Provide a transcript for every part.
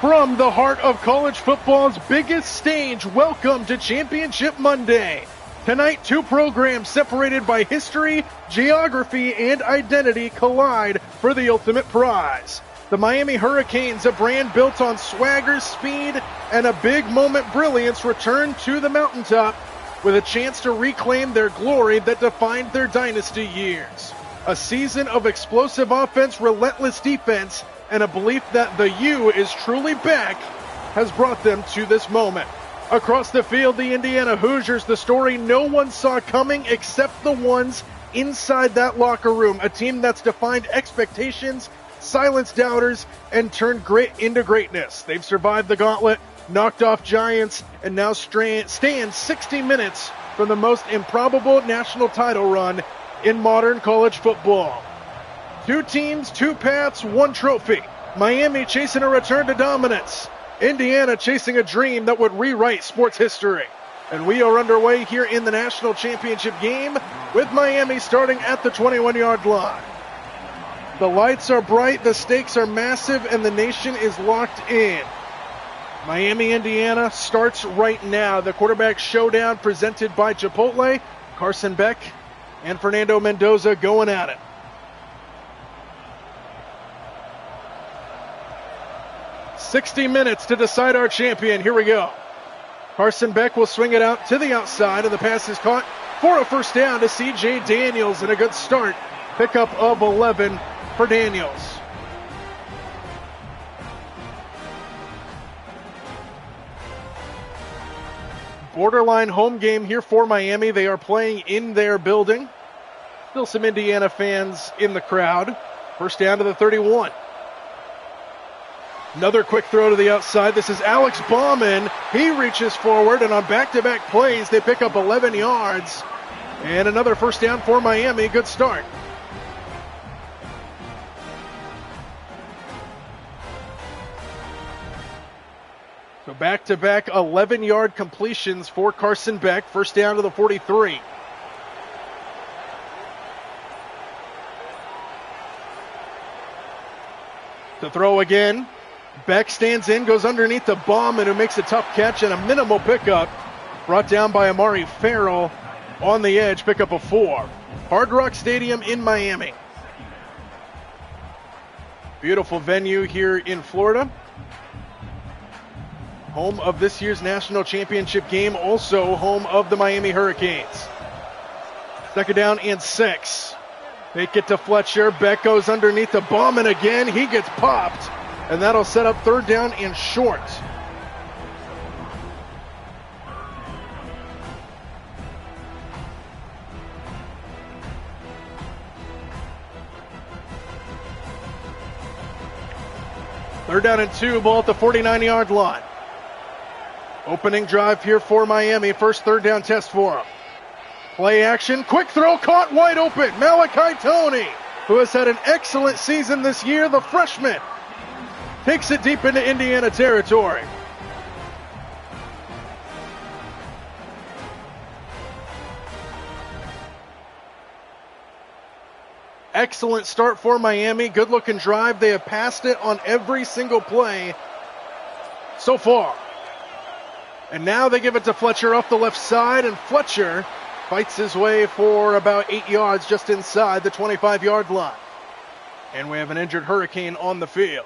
From the heart of college football's biggest stage, welcome to Championship Monday. Tonight, two programs separated by history, geography, and identity collide for the ultimate prize. The Miami Hurricanes, a brand built on swagger, speed, and a big moment brilliance, return to the mountaintop with a chance to reclaim their glory that defined their dynasty years. A season of explosive offense, relentless defense, and a belief that the U is truly back has brought them to this moment. Across the field, the Indiana Hoosiers, the story no one saw coming except the ones inside that locker room. A team that's defined expectations, silenced doubters, and turned grit into greatness. They've survived the gauntlet, knocked off giants, and now stand 60 minutes from the most improbable national title run in modern college football. Two teams, two paths, one trophy. Miami chasing a return to dominance. Indiana chasing a dream that would rewrite sports history. And we are underway here in the national championship game with Miami starting at the 21-yard line. The lights are bright, the stakes are massive, and the nation is locked in. Miami, Indiana starts right now. The quarterback showdown presented by Chipotle. Carson Beck and Fernando Mendoza going at it. "60 minutes to decide our champion." Here we go. Carson Beck will swing it out to the outside, and the pass is caught for a first down to C.J. Daniels, and a good start. Pickup of 11 for Daniels. Borderline home game here for Miami. They are playing in their building. Still some Indiana fans in the crowd. First down to the 31. Another quick throw to the outside. This is Alex Bauman. He reaches forward, and on back-to-back plays, they pick up 11 yards. And another first down for Miami. Good start. So back-to-back 11-yard completions for Carson Beck. First down to the 43. To throw again. Beck stands in, goes underneath the Bauman, who makes a tough catch and a minimal pickup. Brought down by Amari Farrell on the edge, pickup of 4. Hard Rock Stadium in Miami. Beautiful venue here in Florida. Home of this year's national championship game, also home of the Miami Hurricanes. Second down and 6. They get to Fletcher. Beck goes underneath the Bauman again. He gets popped. And that'll set up third down and short. Third down and 2, ball at the 49-yard line. Opening drive here for Miami. First third down test for them. Play action, quick throw, caught wide open. Malachi Toney, who has had an excellent season this year, the freshman, takes it deep into Indiana territory. Excellent start for Miami. Good looking drive. They have passed it on every single play so far. And now they give it to Fletcher off the left side, and Fletcher fights his way for about 8 yards just inside the 25-yard line. And we have an injured Hurricane on the field.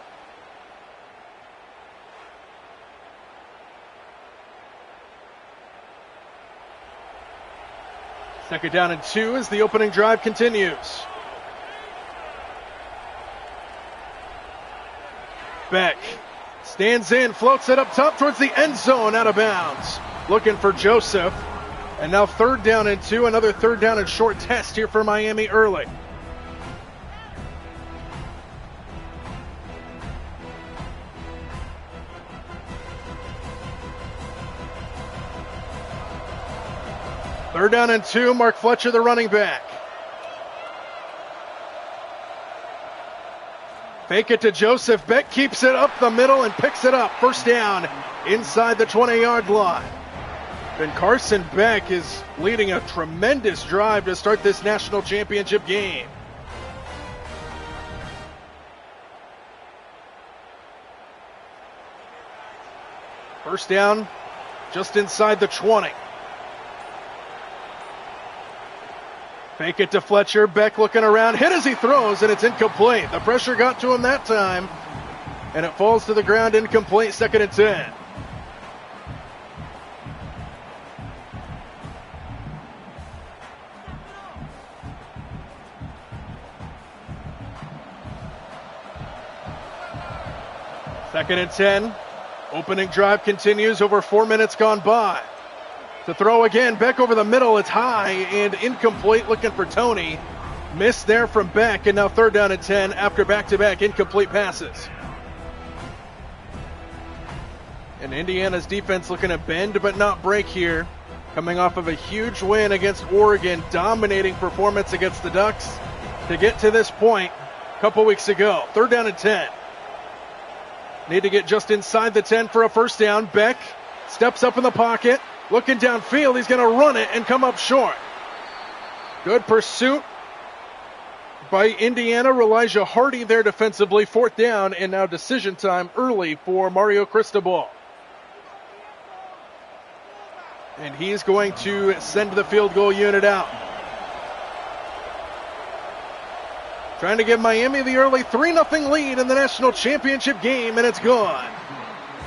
Second down and 2 as the opening drive continues. Beck stands in, floats it up top towards the end zone, out of bounds. Looking for Joseph. And now third down and 2, another third down and short test here for Miami early. Third down and 2, Mark Fletcher, the running back. Fake it to Joseph. Beck keeps it up the middle and picks it up. First down inside the 20-yard line. And Carson Beck is leading a tremendous drive to start this national championship game. First down, just inside the 20. Fake it to Fletcher. Beck looking around. Hit as he throws, and it's incomplete. The pressure got to him that time, and it falls to the ground incomplete. 2nd and 10. Second and 10. Opening drive continues. Over 4 minutes gone by. To throw again. Beck over the middle. It's high and incomplete. Looking for Tony. Missed there from Beck. And now 3rd down and 10 after back-to-back incomplete passes. And Indiana's defense looking to bend but not break here. Coming off of a huge win against Oregon. Dominating performance against the Ducks to get to this point a couple weeks ago. 3rd down and 10. Need to get just inside the 10 for a first down. Beck steps up in the pocket. Looking downfield. He's going to run it and come up short. Good pursuit by Indiana. Elijah Hardy there defensively. 4th down, and now decision time early for Mario Cristobal. And he's going to send the field goal unit out. Trying to give Miami the early 3-0 lead in the national championship game, and it's gone.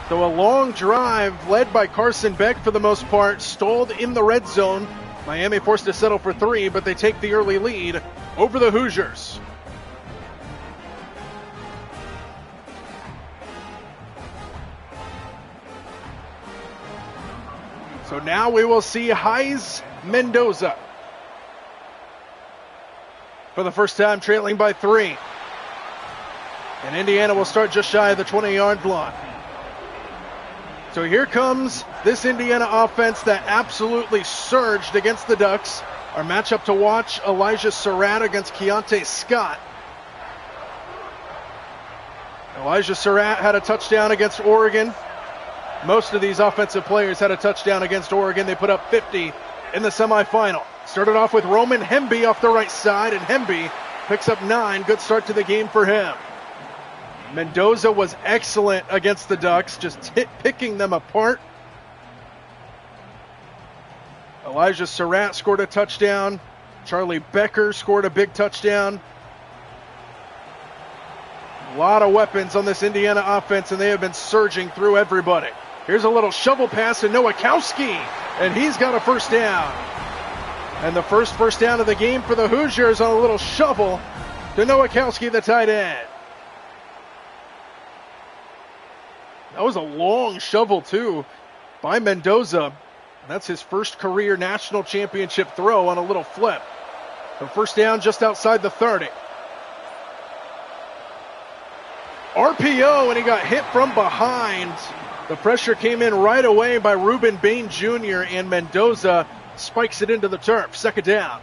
So a long drive led by Carson Beck for the most part, stalled in the red zone. Miami forced to settle for 3, but they take the early lead over the Hoosiers. So now we will see Heiz Mendoza for the first time, trailing by 3. And Indiana will start just shy of the 20-yard line. So here comes this Indiana offense that absolutely surged against the Ducks. Our matchup to watch, Elijah Surratt against Keontae Scott. Elijah Surratt had a touchdown against Oregon. Most of these offensive players had a touchdown against Oregon. They put up 50 in the semifinal. Started off with Roman Hemby off the right side, and Hemby picks up 9. Good start to the game for him. Mendoza was excellent against the Ducks, just picking them apart. Elijah Surratt scored a touchdown. Charlie Becker scored a big touchdown. A lot of weapons on this Indiana offense, and they have been surging through everybody. Here's a little shovel pass to Nowakowski, and he's got a first down. And the first down of the game for the Hoosiers on a little shovel to Nowakowski, the tight end. That was a long shovel, too, by Mendoza. That's his first career national championship throw on a little flip. So first down just outside the 30. RPO, and he got hit from behind. The pressure came in right away by Ruben Bain Jr., and Mendoza spikes it into the turf. 2nd down.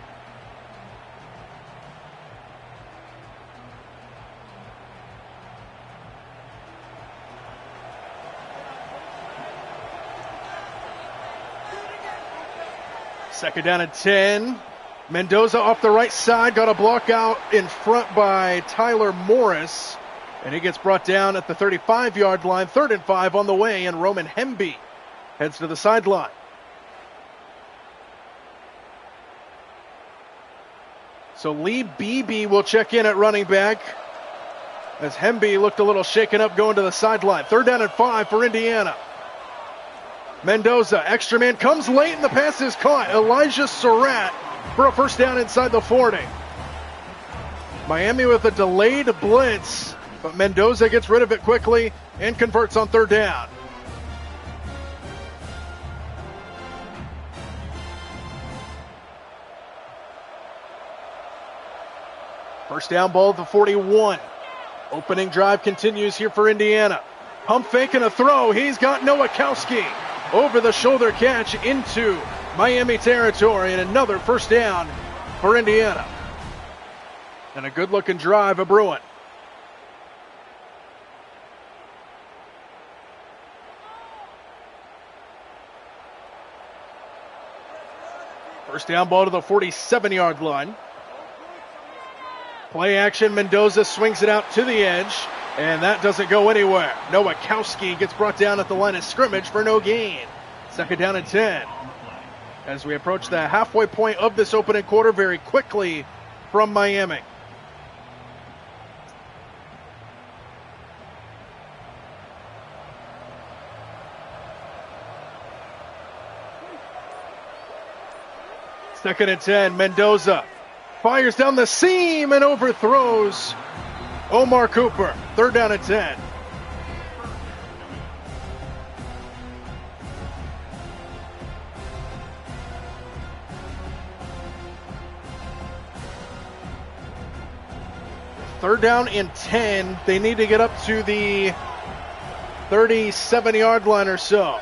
Second down and 10. Mendoza off the right side, got a block out in front by Tyler Morris. And he gets brought down at the 35-yard line. 3rd and 5 on the way, and Roman Hemby heads to the sideline. So Lee Beebe will check in at running back as Hemby looked a little shaken up going to the sideline. 3rd down and 5 for Indiana. Mendoza, extra man, comes late and the pass is caught. Elijah Surratt for a first down inside the 40. Miami with a delayed blitz, but Mendoza gets rid of it quickly and converts on 3rd down. First down ball at the 41. Opening drive continues here for Indiana. Pump fake and a throw. He's got Nowakowski. Over the shoulder catch into Miami territory, and another first down for Indiana. And a good looking drive of Bruin. First down ball to the 47-yard line. Play action, Mendoza swings it out to the edge. And that doesn't go anywhere. Nowakowski gets brought down at the line of scrimmage for no gain. Second down and 10. As we approach the halfway point of this opening quarter very quickly from Miami. Second and 10, Mendoza fires down the seam and overthrows Omar Cooper. Third down and 10. Third down and 10. They need to get up to the 37-yard line or so.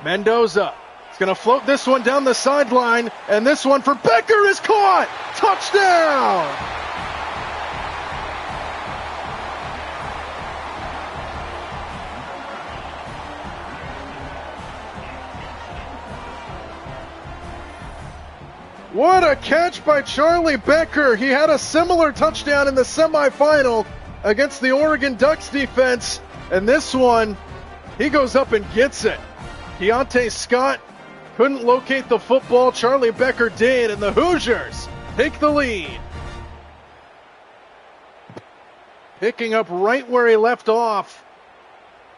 Mendoza is going to float this one down the sideline, and this one for Becker is caught. Touchdown! What a catch by Charlie Becker. He had a similar touchdown in the semifinal against the Oregon Ducks defense. And this one, he goes up and gets it. Keontae Scott couldn't locate the football. Charlie Becker did, and the Hoosiers take the lead. Picking up right where he left off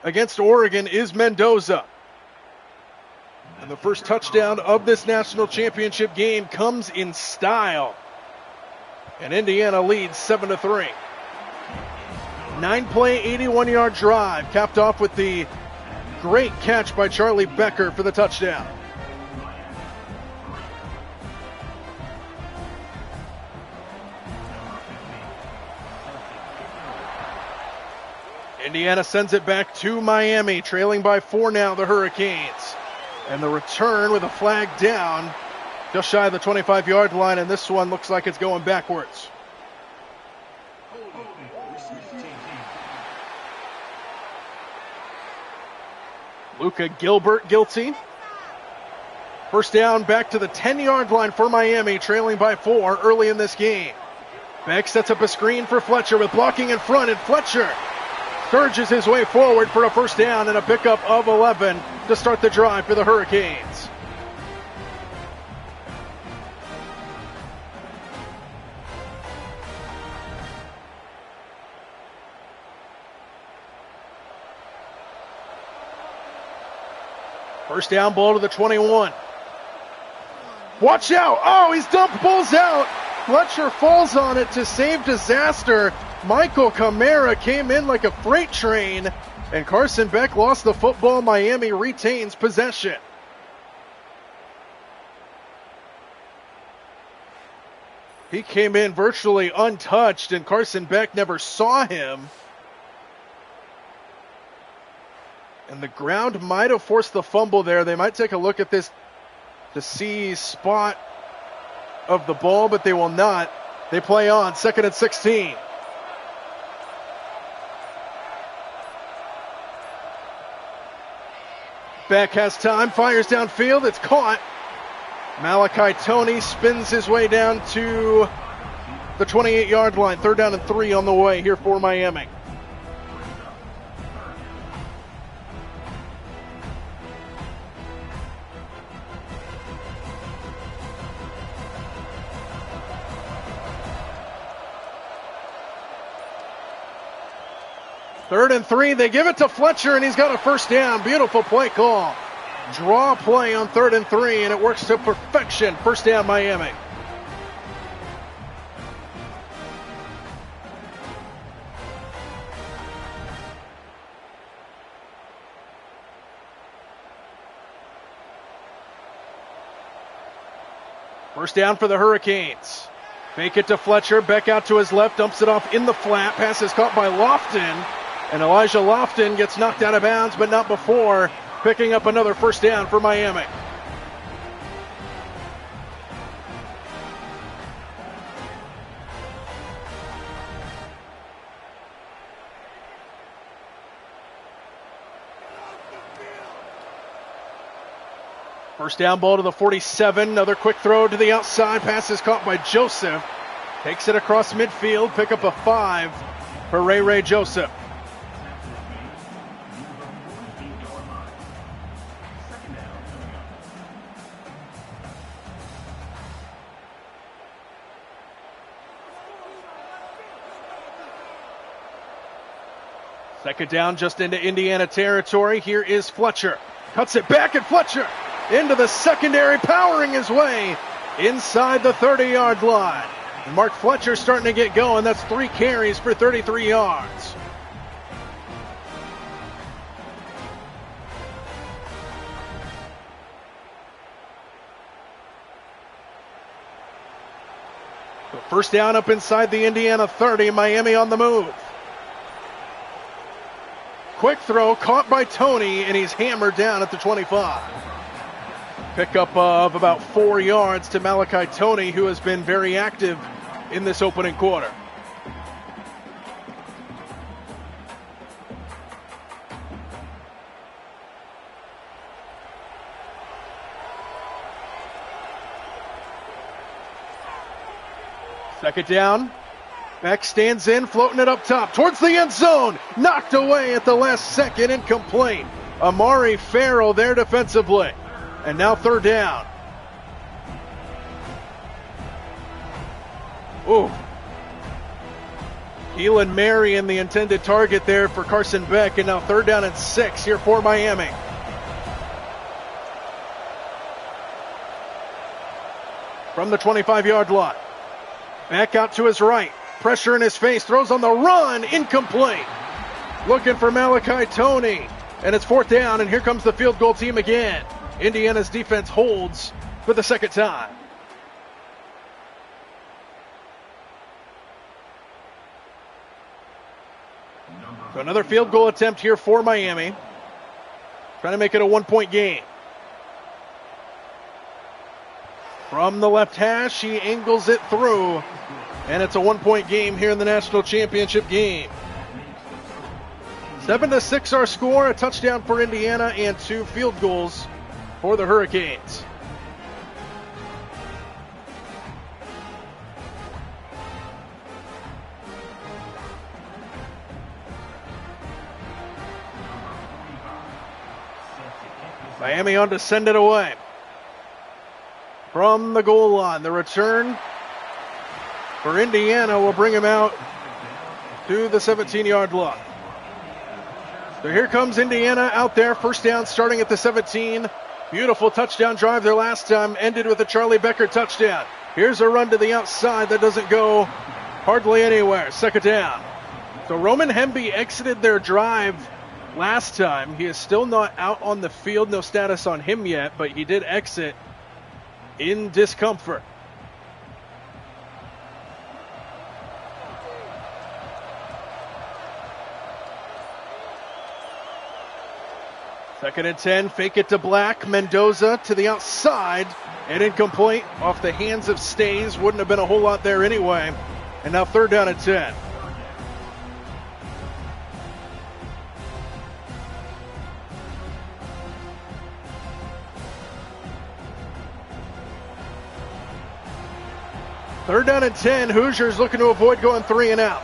against Oregon is Mendoza. And the first touchdown of this national championship game comes in style. And Indiana leads 7-3. 9-play, 81-yard drive, capped off with the great catch by Charlie Becker for the touchdown. Indiana sends it back to Miami, trailing by 4 now, the Hurricanes. And the return with a flag down just shy of the 25-yard line, and this one looks like it's going backwards. Luka Gilbert guilty. First down back to the 10-yard line for Miami, trailing by 4 early in this game. Beck sets up a screen for Fletcher with blocking in front, and Fletcher surges his way forward for a first down and a pickup of 11 to start the drive for the Hurricanes. First down, ball to the 21. Watch out! Oh, he's dumped, balls out. Fletcher falls on it to save disaster. Michael Kamara came in like a freight train, and Carson Beck lost the football. Miami retains possession. He came in virtually untouched, and Carson Beck never saw him. And the ground might have forced the fumble there. They might take a look at this to see spot of the ball, but they will not. They play on, 2nd and 16. Beck has time, fires downfield, it's caught. Malachi Toney spins his way down to the 28-yard line. 3rd down and 3 on the way here for Miami. Third and 3, they give it to Fletcher, and he's got a first down. Beautiful play call. Draw play on 3rd and 3, and it works to perfection. First down, Miami. First down for the Hurricanes. Fake it to Fletcher. Beck out to his left, dumps it off in the flat. Pass is caught by Lofton. And Elijah Lofton gets knocked out of bounds, but not before picking up another first down for Miami. First down, ball to the 47. Another quick throw to the outside. Pass is caught by Joseph. Takes it across midfield. Pick up a 5. for Ray Joseph. Second down just into Indiana territory. Here is Fletcher. Cuts it back, and Fletcher into the secondary, powering his way inside the 30-yard line. And Mark Fletcher starting to get going. That's 3 carries for 33 yards. So first down up inside the Indiana 30. Miami on the move. Quick throw caught by Tony, and he's hammered down at the 25. Pickup of about 4 yards to Malachi Tony, who has been very active in this opening quarter. Second down. Beck stands in, floating it up top towards the end zone. Knocked away at the last second, incomplete. Amari Farrell there defensively. And now third down. Ooh. Keelan Marion, the intended target there for Carson Beck. And now third down and 6 here for Miami. From the 25-yard line. Back out to his right. Pressure in his face. Throws on the run. Incomplete. Looking for Malachi Tony. And it's fourth down, and here comes the field goal team again. Indiana's defense holds for the second time. So another field goal attempt here for Miami. Trying to make it a 1-point game. From the left hash, he angles it through. And it's a 1-point game here in the national championship game. 7-6 our score, a touchdown for Indiana and 2 field goals for the Hurricanes. Miami on to send it away. From the goal line, the return for Indiana will bring him out to the 17-yard line. So here comes Indiana out there, first down starting at the 17. Beautiful touchdown drive their last time, ended with a Charlie Becker touchdown. Here's a run to the outside that doesn't go hardly anywhere. Second down. So Roman Hemby exited their drive last time. He is still not out on the field, no status on him yet, but he did exit in discomfort. Second and 10, fake it to Black. Mendoza to the outside and incomplete off the hands of Stays. Wouldn't have been a whole lot there anyway. And now third down and 10. Third down and 10. Hoosiers looking to avoid going 3 and out.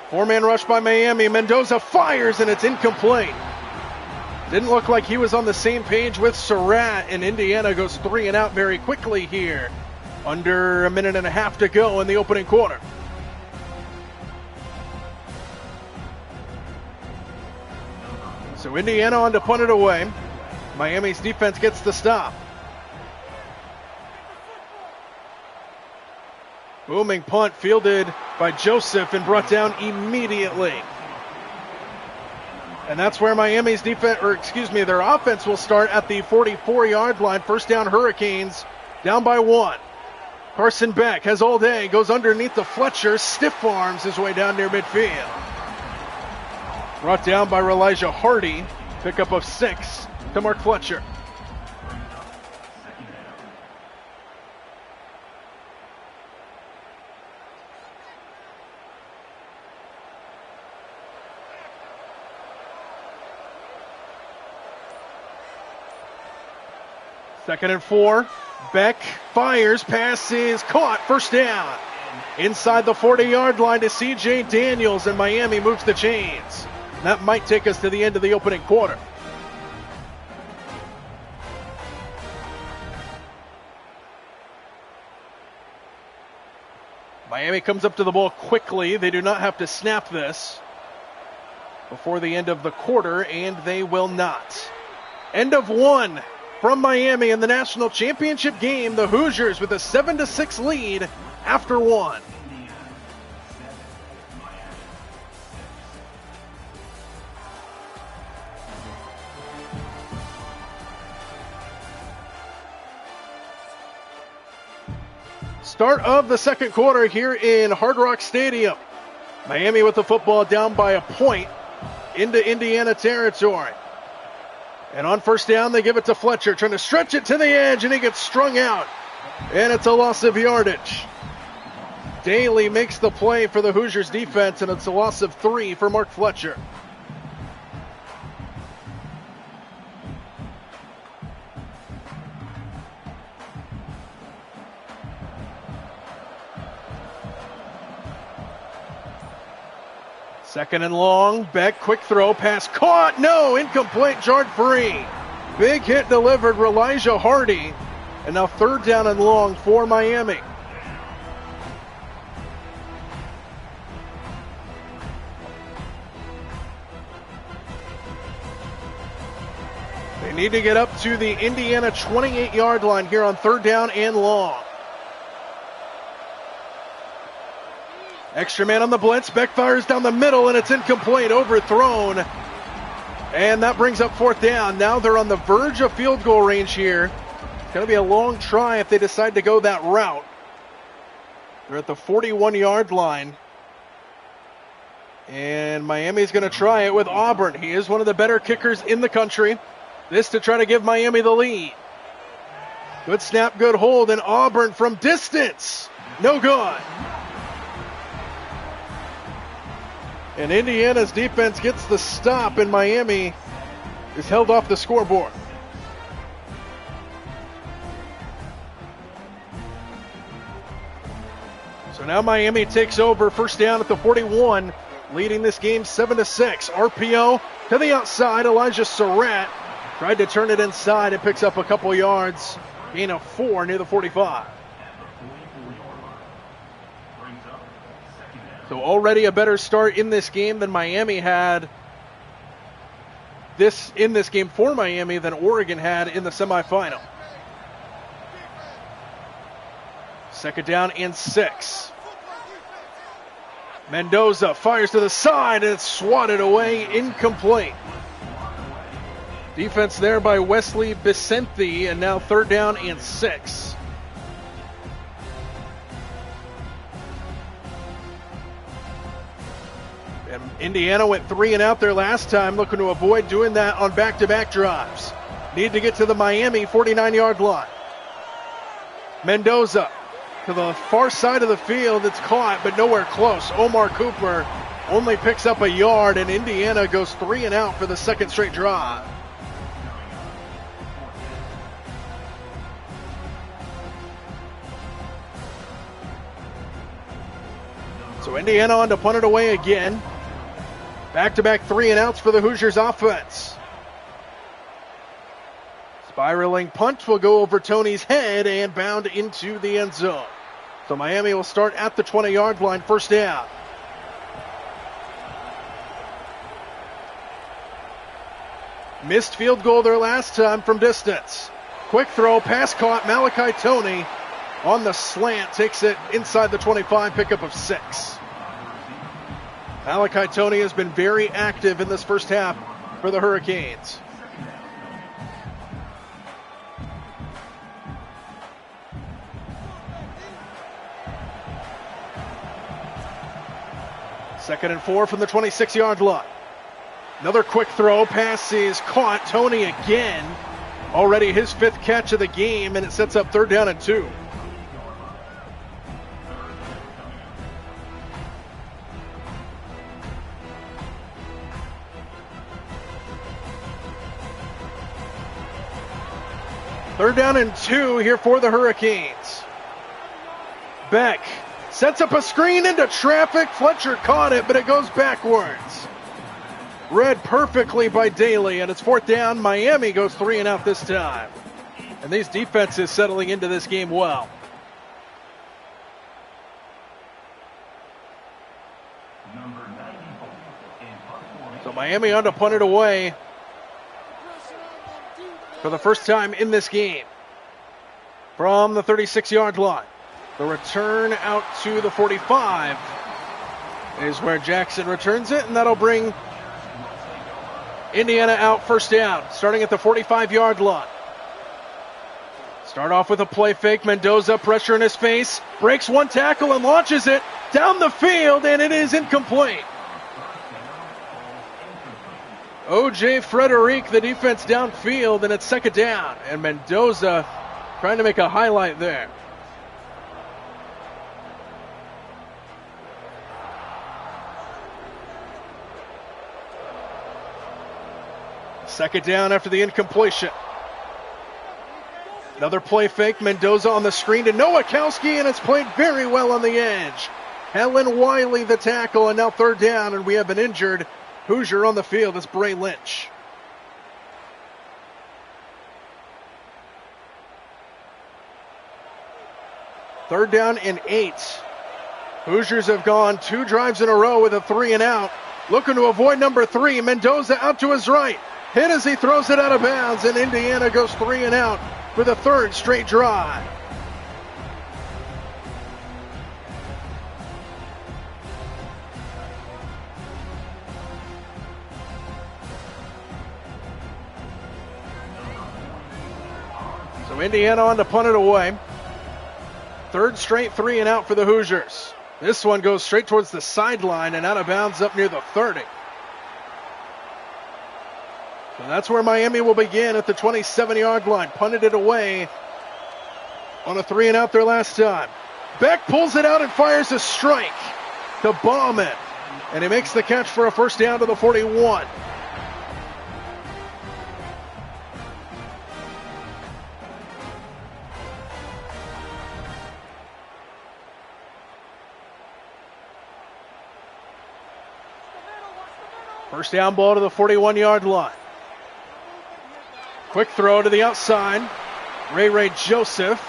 4-man rush by Miami. Mendoza fires, and it's incomplete. Didn't look like he was on the same page with Surratt, and Indiana goes 3 and out very quickly here. Under a minute and a half to go in the opening quarter. So Indiana on to punt it away. Miami's defense gets the stop. Booming punt fielded by Joseph and brought down immediately. And that's where Miami's defense, their offense will start at the 44-yard line. First down Hurricanes, down by 1. Carson Beck has all day, goes underneath the Fletcher, stiff arms his way down near midfield. Brought down by Elijah Hardy, pickup of 6 to Mark Fletcher. Second and 4. Beck fires, pass is caught, first down. Inside the 40-yard line to C.J. Daniels, and Miami moves the chains. That might take us to the end of the opening quarter. Miami comes up to the ball quickly. They do not have to snap this before the end of the quarter, and they will not. End of one from Miami in the national championship game. The Hoosiers with a 7-6 lead after one. Start of the second quarter here in Hard Rock Stadium. Miami with the football down by a point into Indiana territory. And on first down, they give it to Fletcher, trying to stretch it to the edge, and he gets strung out. And it's a loss of yardage. Daly makes the play for the Hoosiers defense, and it's a loss of 3 for Mark Fletcher. Second and long, Beck, quick throw, pass caught, no, incomplete, jarred free. Big hit delivered, Elijah Hardy, and now third down and long for Miami. They need to get up to the Indiana 28-yard line here on third down and long. Extra man on the blitz. Beck fires down the middle, and it's incomplete, overthrown. And that brings up fourth down. Now they're on the verge of field goal range here. It's going to be a long try if they decide to go that route. They're at the 41-yard line. And Miami's going to try it with Auburn. He is one of the better kickers in the country. This to try to give Miami the lead. Good snap, good hold, and Auburn from distance. No good. And Indiana's defense gets the stop, and Miami is held off the scoreboard. So now Miami takes over, first down at the 41, leading this game 7-6. RPO to the outside. Elijah Surratt tried to turn it inside and picks up a couple yards. Gain of 4 near the 45. So already a better start in this game than Miami had in this game for Miami than Oregon had in the semifinal. Second down and 6. Mendoza fires to the side, and it's swatted away, incomplete. Defense there by Wesley Vicente, and now third down and 6. And Indiana went 3 and out there last time, looking to avoid doing that on back-to-back drives. Need to get to the Miami 49-yard line. Mendoza to the far side of the field. It's caught, but nowhere close. Omar Cooper only picks up a yard, and Indiana goes 3 and out for the second straight drive. So Indiana on to punt it away again. Back-to-back 3 and outs for the Hoosiers offense. Spiraling punt will go over Tony's head and bound into the end zone. So Miami will start at the 20-yard line, first down. Missed field goal there last time from distance. Quick throw, pass caught, Malachi Tony on the slant, takes it inside the 25, pickup of 6. Malachi Tony has been very active in this first half for the Hurricanes. Second and 4 from the 26-yard line. Another quick throw, pass is caught. Tony again. Already his 5th catch of the game, and it sets up third down and 2. Third down and 2 here for the Hurricanes. Beck Sets up a screen into traffic. Fletcher caught it, but it goes backwards. Read perfectly by Daly, and it's fourth down. Miami goes 3 and out this time. And these defenses settling into this game well. So Miami on to punt it away for the first time in this game from the 36-yard line. The return out to the 45 is where Jackson returns it, and that'll bring Indiana out first down, starting at the 45-yard line. Start off with a play fake. Mendoza, pressure in his face, breaks one tackle and launches it down the field, and it is incomplete. O.J. Frederic, the defense downfield, and it's second down. And Mendoza trying to make a highlight there. Second down after the incompletion. Another play fake. Mendoza on the screen to Nowakowski, and it's played very well on the edge. Helen Wiley the tackle, and now third down, and we have an injured Hoosier on the field. It's Bray Lynch. Third down and 8. Hoosiers have gone 2 drives in a row with a 3 and out. Looking to avoid number 3. Mendoza out to his right. Hit as he throws it out of bounds, and Indiana goes 3 and out for the third straight drive. So Indiana on to punt it away. Third straight 3 and out for the Hoosiers. This one goes straight towards the sideline and out of bounds up near the 30. So that's where Miami will begin at the 27-yard line. Punted it away on a 3 and out their last time. Beck pulls it out and fires a strike to Bauman. And he makes the catch for a first down to the 41. First down ball to the 41-yard line. Quick throw to the outside. Ray Joseph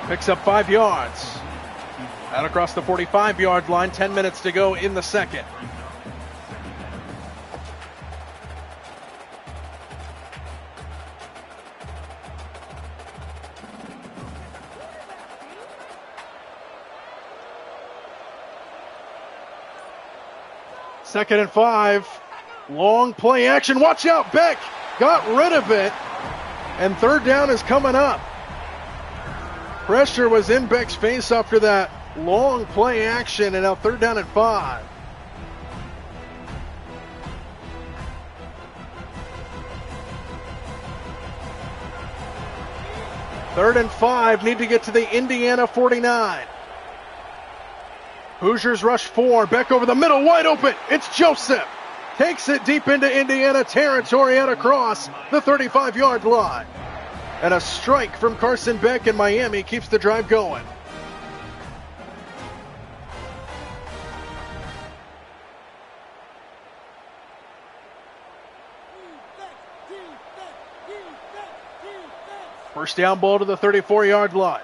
picks up 5 yards. Out across the 45-yard line, 10 minutes to go in the second. Second and 5. Long play action. Watch out, Beck got rid of it. And third down is coming up. Pressure was in Beck's face after that long play action, and now third down and 5. Third and 5, need to get to the Indiana 49. Hoosiers rush 4, Beck over the middle, wide open. It's Joseph. Takes it deep into Indiana territory and across the 35-yard line. And a strike from Carson Beck, and Miami keeps the drive going. First down ball to the 34-yard line.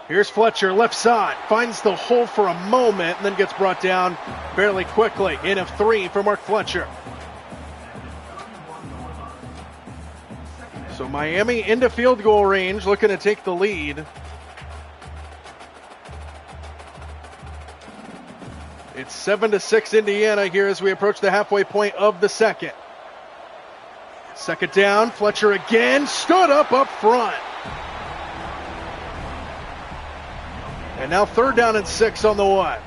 Here's Fletcher, left side, finds the hole for a moment and then gets brought down fairly quickly. In of 3 for Mark Fletcher. So Miami into field goal range, looking to take the lead. It's 7-6 Indiana here as we approach the halfway point of the second. Second down, Fletcher again, stood up front. And now third down and 6 on the way.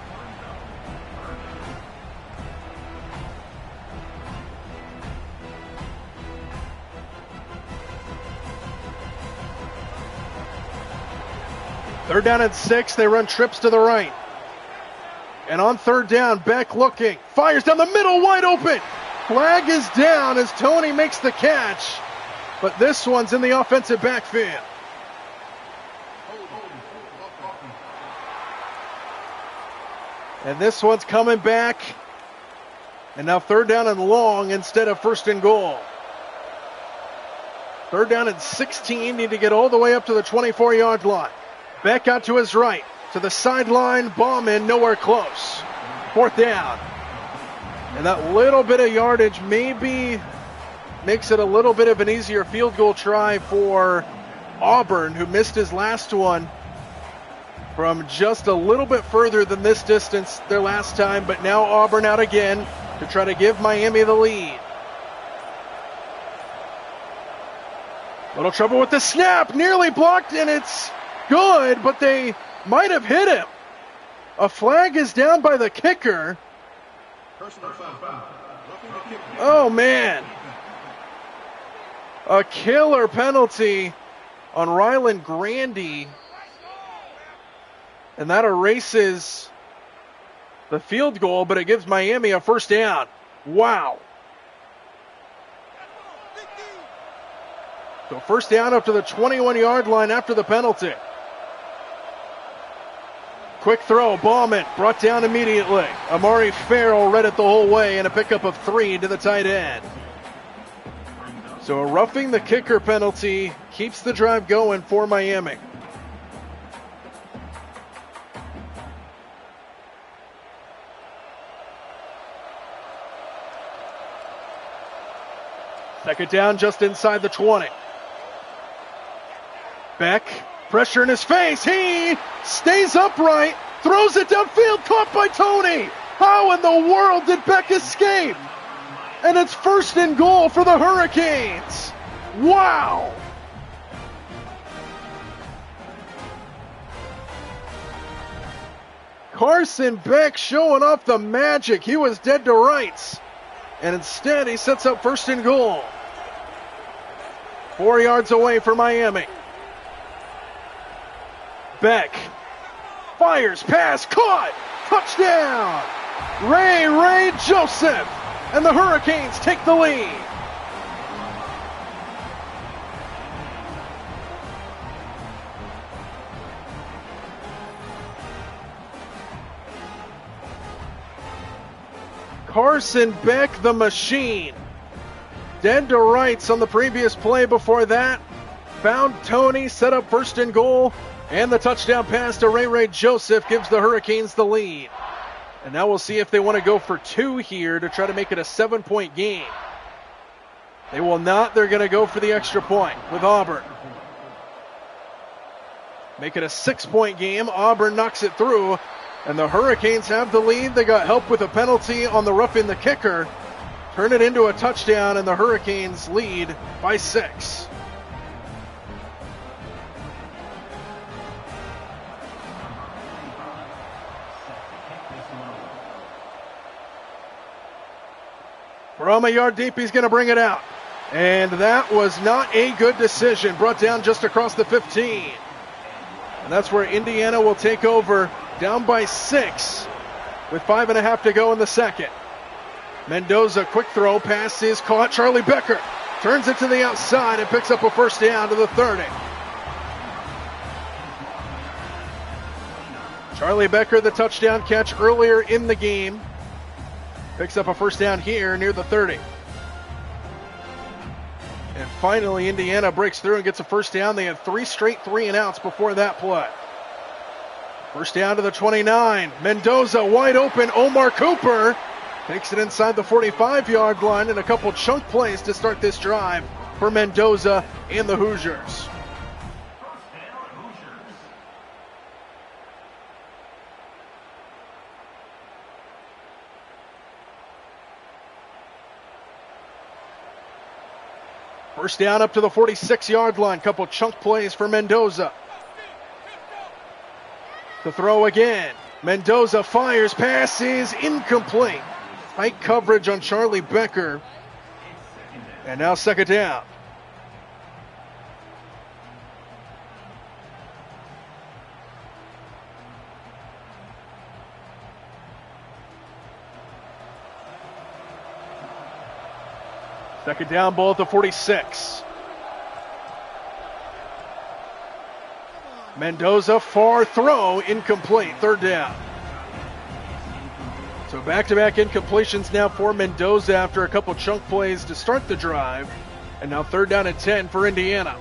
Third down and 6, they run trips to the right. And on third down, Beck looking, fires down the middle, wide open. Flag is down as Tony makes the catch, but this one's in the offensive backfield. And this one's coming back. And now third down and long instead of first and goal. Third down and 16. Need to get all the way up to the 24-yard line. Back out to his right. To the sideline. Bauman nowhere close. Fourth down. And that little bit of yardage maybe makes it a little bit of an easier field goal try for Auburn, who missed his last one from just a little bit further than this distance their last time. But now Auburn out again to try to give Miami the lead. Little trouble with the snap. Nearly blocked, and it's good, but they might have hit him. A flag is down by the kicker. Oh, man. A killer penalty on Rylan Grandy. And that erases the field goal, but it gives Miami a first down. Wow. So first down up to the 21-yard line after the penalty. Quick throw, Bauman brought down immediately. Amari Farrell read it the whole way, and a pickup of 3 to the tight end. So a roughing the kicker penalty keeps the drive going for Miami. Second down just inside the 20. Beck, pressure in his face. He stays upright, throws it downfield, caught by Tony. How in the world did Beck escape? And it's first and goal for the Hurricanes. Wow. Carson Beck showing off the magic. He was dead to rights. And instead he sets up first and goal. 4 yards away for Miami. Beck fires, pass, caught, touchdown! Ray Joseph, and the Hurricanes take the lead. Carson Beck, the machine. Dead to rights on the previous play before that. Found Tony, set up first and goal. And the touchdown pass to Ray Joseph gives the Hurricanes the lead. And now we'll see if they want to go for 2 here to try to make it a 7-point game. They will not. They're going to go for the extra point with Auburn. Make it a 6-point game. Auburn knocks it through. And the Hurricanes have the lead. They got help with a penalty on the roughing the kicker. Turn it into a touchdown, and the Hurricanes lead by 6. From a yard deep, he's going to bring it out. And that was not a good decision. Brought down just across the 15. And that's where Indiana will take over, down by 6 with 5.5 to go in the second. Mendoza, quick throw, pass is caught. Charlie Becker turns it to the outside and picks up a first down to the 30. Charlie Becker, the touchdown catch earlier in the game. Picks up a first down here near the 30. And finally, Indiana breaks through and gets a first down. They had 3 straight 3-and-outs before that play. First down to the 29. Mendoza wide open. Omar Cooper takes it inside the 45-yard line, and a couple chunk plays to start this drive for Mendoza and the Hoosiers. First down up to the 46-yard line. Couple chunk plays for Mendoza. The throw again. Mendoza fires, pass is incomplete. Tight coverage on Charlie Becker. And now second down. Second down, ball at the 46. Mendoza, far throw, incomplete. Third down. So back-to-back incompletions now for Mendoza after a couple chunk plays to start the drive. And now 3rd down and 10 for Indiana.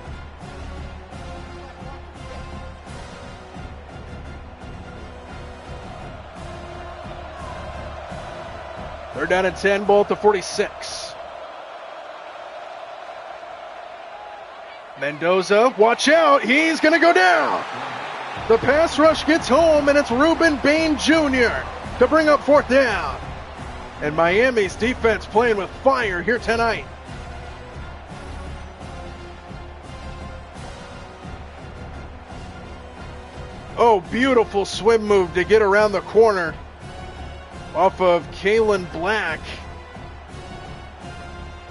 Third down and 10, ball at the 46. Mendoza, watch out, he's going to go down. The pass rush gets home, and it's Ruben Bain Jr. to bring up 4th down. And Miami's defense playing with fire here tonight. Oh, beautiful swim move to get around the corner off of Kalen Black.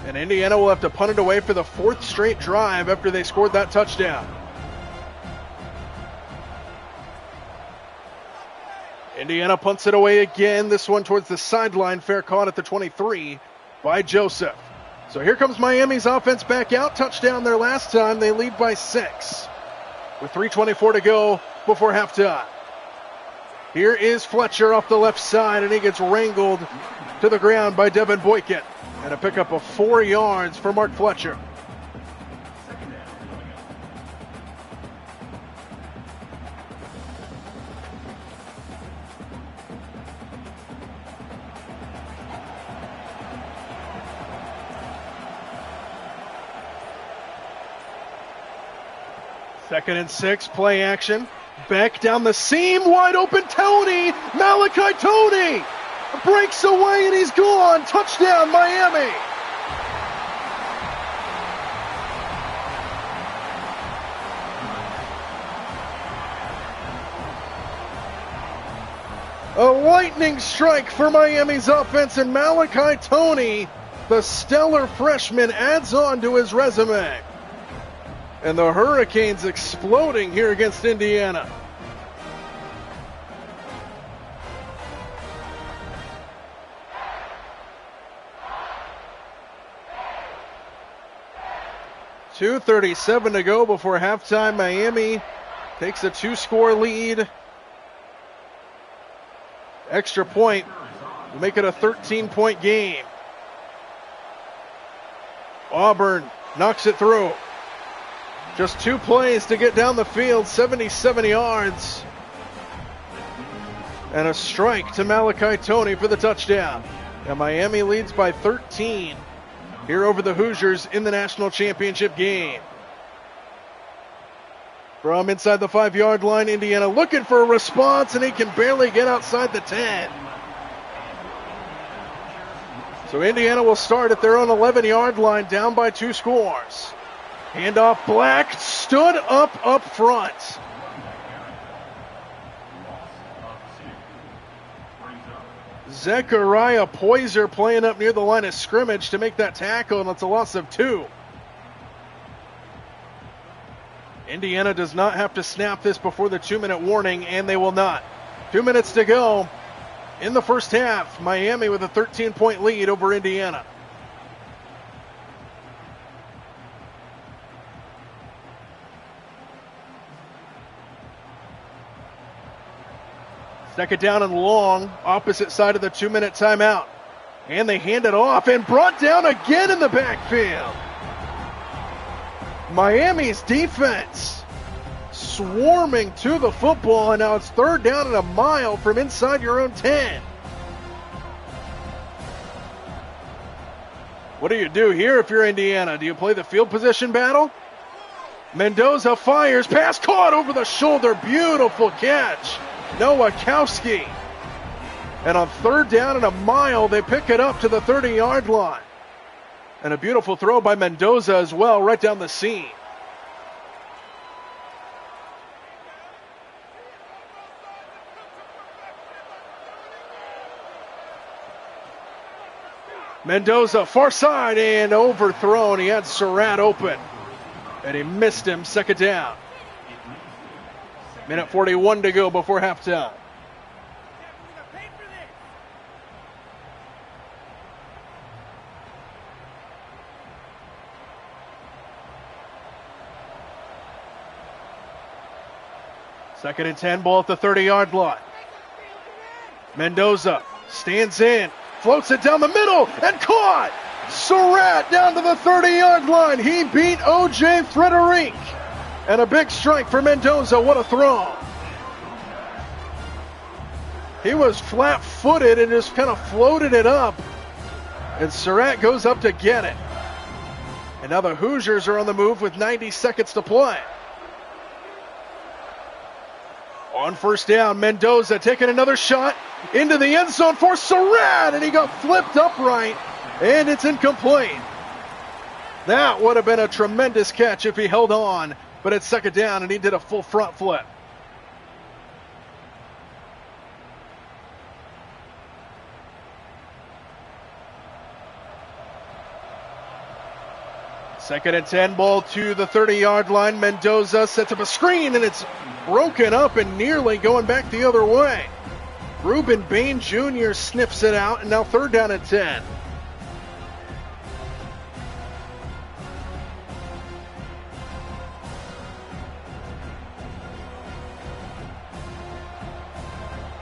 And Indiana will have to punt it away for the 4th straight drive after they scored that touchdown. Indiana punts it away again, this one towards the sideline, fair caught at the 23 by Joseph. So here comes Miami's offense back out, touchdown their last time, they lead by 6 with 3:24 to go before halftime. Here is Fletcher off the left side, and he gets wrangled to the ground by Devin Boykin. And a pickup of 4 yards for Mark Fletcher. Second and 6, play action. Beck down the seam, wide open, Tony! Malachi Tony! Breaks away and he's gone! Touchdown, Miami! A lightning strike for Miami's offense, and Malachi Tony, the stellar freshman, adds on to his resume. And the Hurricanes exploding here against Indiana. .237 to go before halftime. Miami takes a 2-score lead. Extra point to make it a 13-point game. Auburn knocks it through. Just 2 plays to get down the field, 77 yards. And a strike to Malachi Tony for the touchdown. And Miami leads by 13 here over the Hoosiers in the national championship game. From inside the 5-yard line, Indiana looking for a response, and he can barely get outside the 10. So Indiana will start at their own 11-yard line, down by 2 scores. Handoff, Black stood up front. Zechariah Poyser playing up near the line of scrimmage to make that tackle, and it's a loss of 2. Indiana does not have to snap this before the 2-minute warning, and they will not. 2 minutes to go in the first half. Miami with a 13-point lead over Indiana. Second down and long, opposite side of the 2-minute timeout. And they hand it off and brought down again in the backfield. Miami's defense swarming to the football, and now it's 3rd down and a mile from inside your own 10. What do you do here if you're Indiana? Do you play the field position battle? Mendoza fires, pass caught over the shoulder, beautiful catch. Nowakowski. And on 3rd down and a mile, they pick it up to the 30-yard line. And a beautiful throw by Mendoza as well, right down the seam. Mendoza, far side, and overthrown. He had Surratt open, and he missed him. Second down. Minute 41 to go before halftime. Second and 10, ball at the 30-yard line. Mendoza Stands in, floats it down the middle, and caught! Surratt down to the 30-yard line. He beat O.J. Frederic. And a big strike for Mendoza. What a throw. He was flat-footed and just kind of floated it up. And Surratt goes up to get it. And now the Hoosiers are on the move with 90 seconds to play. On first down, Mendoza taking another shot into the end zone for Surratt, and he got flipped upright, and it's incomplete. That would have been a tremendous catch if he held on, but it's second down, and he did a full front flip. Second and 10, ball to the 30-yard line. Mendoza sets up a screen, and it's broken up and nearly going back the other way. Reuben Bain Jr. sniffs it out, and now third down and 10.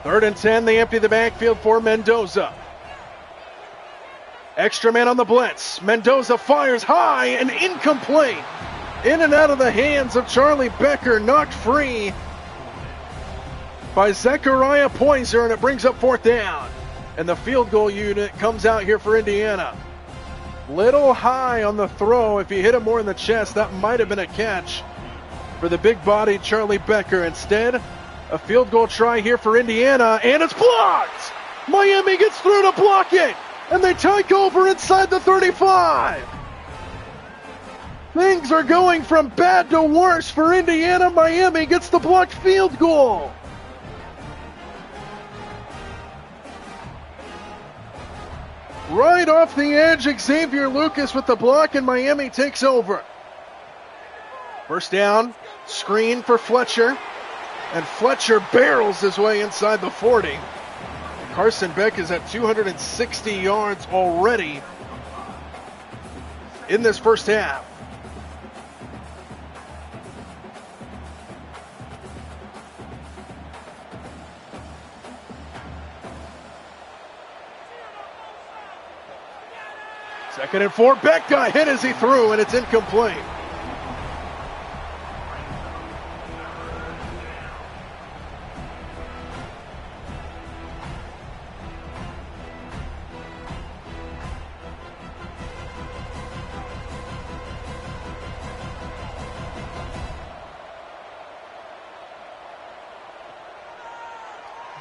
Third and 10, they empty the backfield for Mendoza. Extra man on the blitz. Mendoza fires high and incomplete. In and out of the hands of Charlie Becker, knocked free by Zechariah Poyser, and it brings up fourth down. And the field goal unit comes out here for Indiana. Little high on the throw. If he hit him more in the chest, that might have been a catch for the big-bodied Charlie Becker. Instead, a field goal try here for Indiana, and it's blocked! Miami gets through to block it, and they take over inside the 35. Things are going from bad to worse for Indiana. Miami gets the blocked field goal. Right off the edge, Xavier Lucas with the block, and Miami takes over. First down, screen for Fletcher, and Fletcher barrels his way inside the 40. Carson Beck is at 260 yards already in this first half. Second and 4, Beck got hit as he threw, and it's incomplete.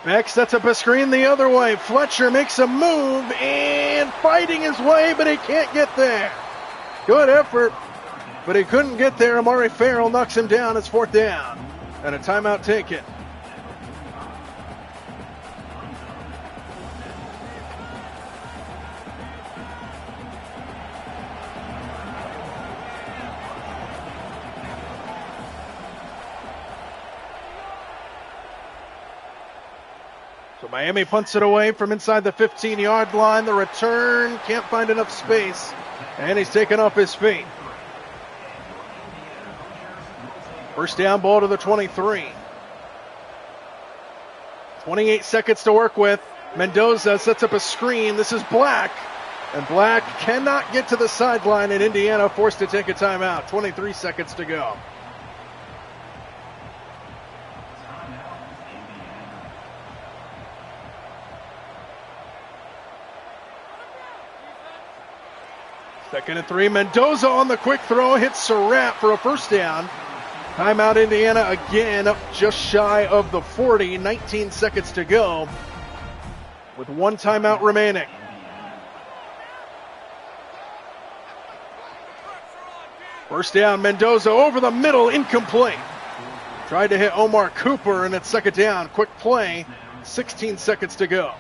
Beck sets up a screen the other way. Fletcher makes a move and fighting his way, but he can't get there. Good effort, but he couldn't get there. Amari Farrell knocks him down. It's fourth down, and a timeout taken. So Miami punts it away from inside the 15-yard line. The return can't find enough space, and he's taken off his feet. First down, ball to the 23. 28 seconds to work with. Mendoza sets up a screen. This is Black, and Black cannot get to the sideline, and Indiana forced to take a timeout. 23 seconds to go. Second and 3, Mendoza on the quick throw, hits Surratt for a first down. Timeout Indiana again, up just shy of the 40, 19 seconds to go with one timeout remaining. First down, Mendoza over the middle, incomplete. Tried to hit Omar Cooper, and it's second down. Quick play, 16 seconds to go.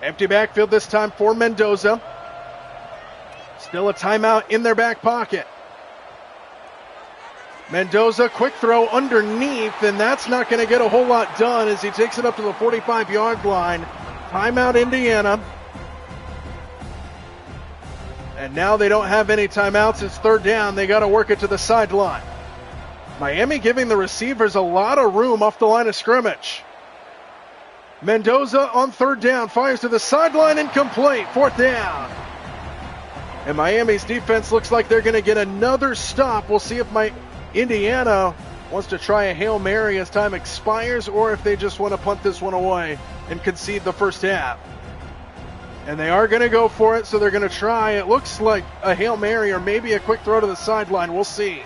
Empty backfield this time for Mendoza. Still a timeout in their back pocket. Mendoza, quick throw underneath, and that's not going to get a whole lot done as he takes it up to the 45-yard line. Timeout Indiana. And now they don't have any timeouts. It's third down. They got to work it to the sideline. Miami giving the receivers a lot of room off the line of scrimmage. Mendoza on third down, fires to the sideline, incomplete, fourth down. And Miami's defense looks like they're going to get another stop. We'll see if Indiana wants to try a Hail Mary as time expires, or if they just want to punt this one away and concede the first half. And they are going to go for it, so they're going to try. It looks like a Hail Mary or maybe a quick throw to the sideline. We'll see.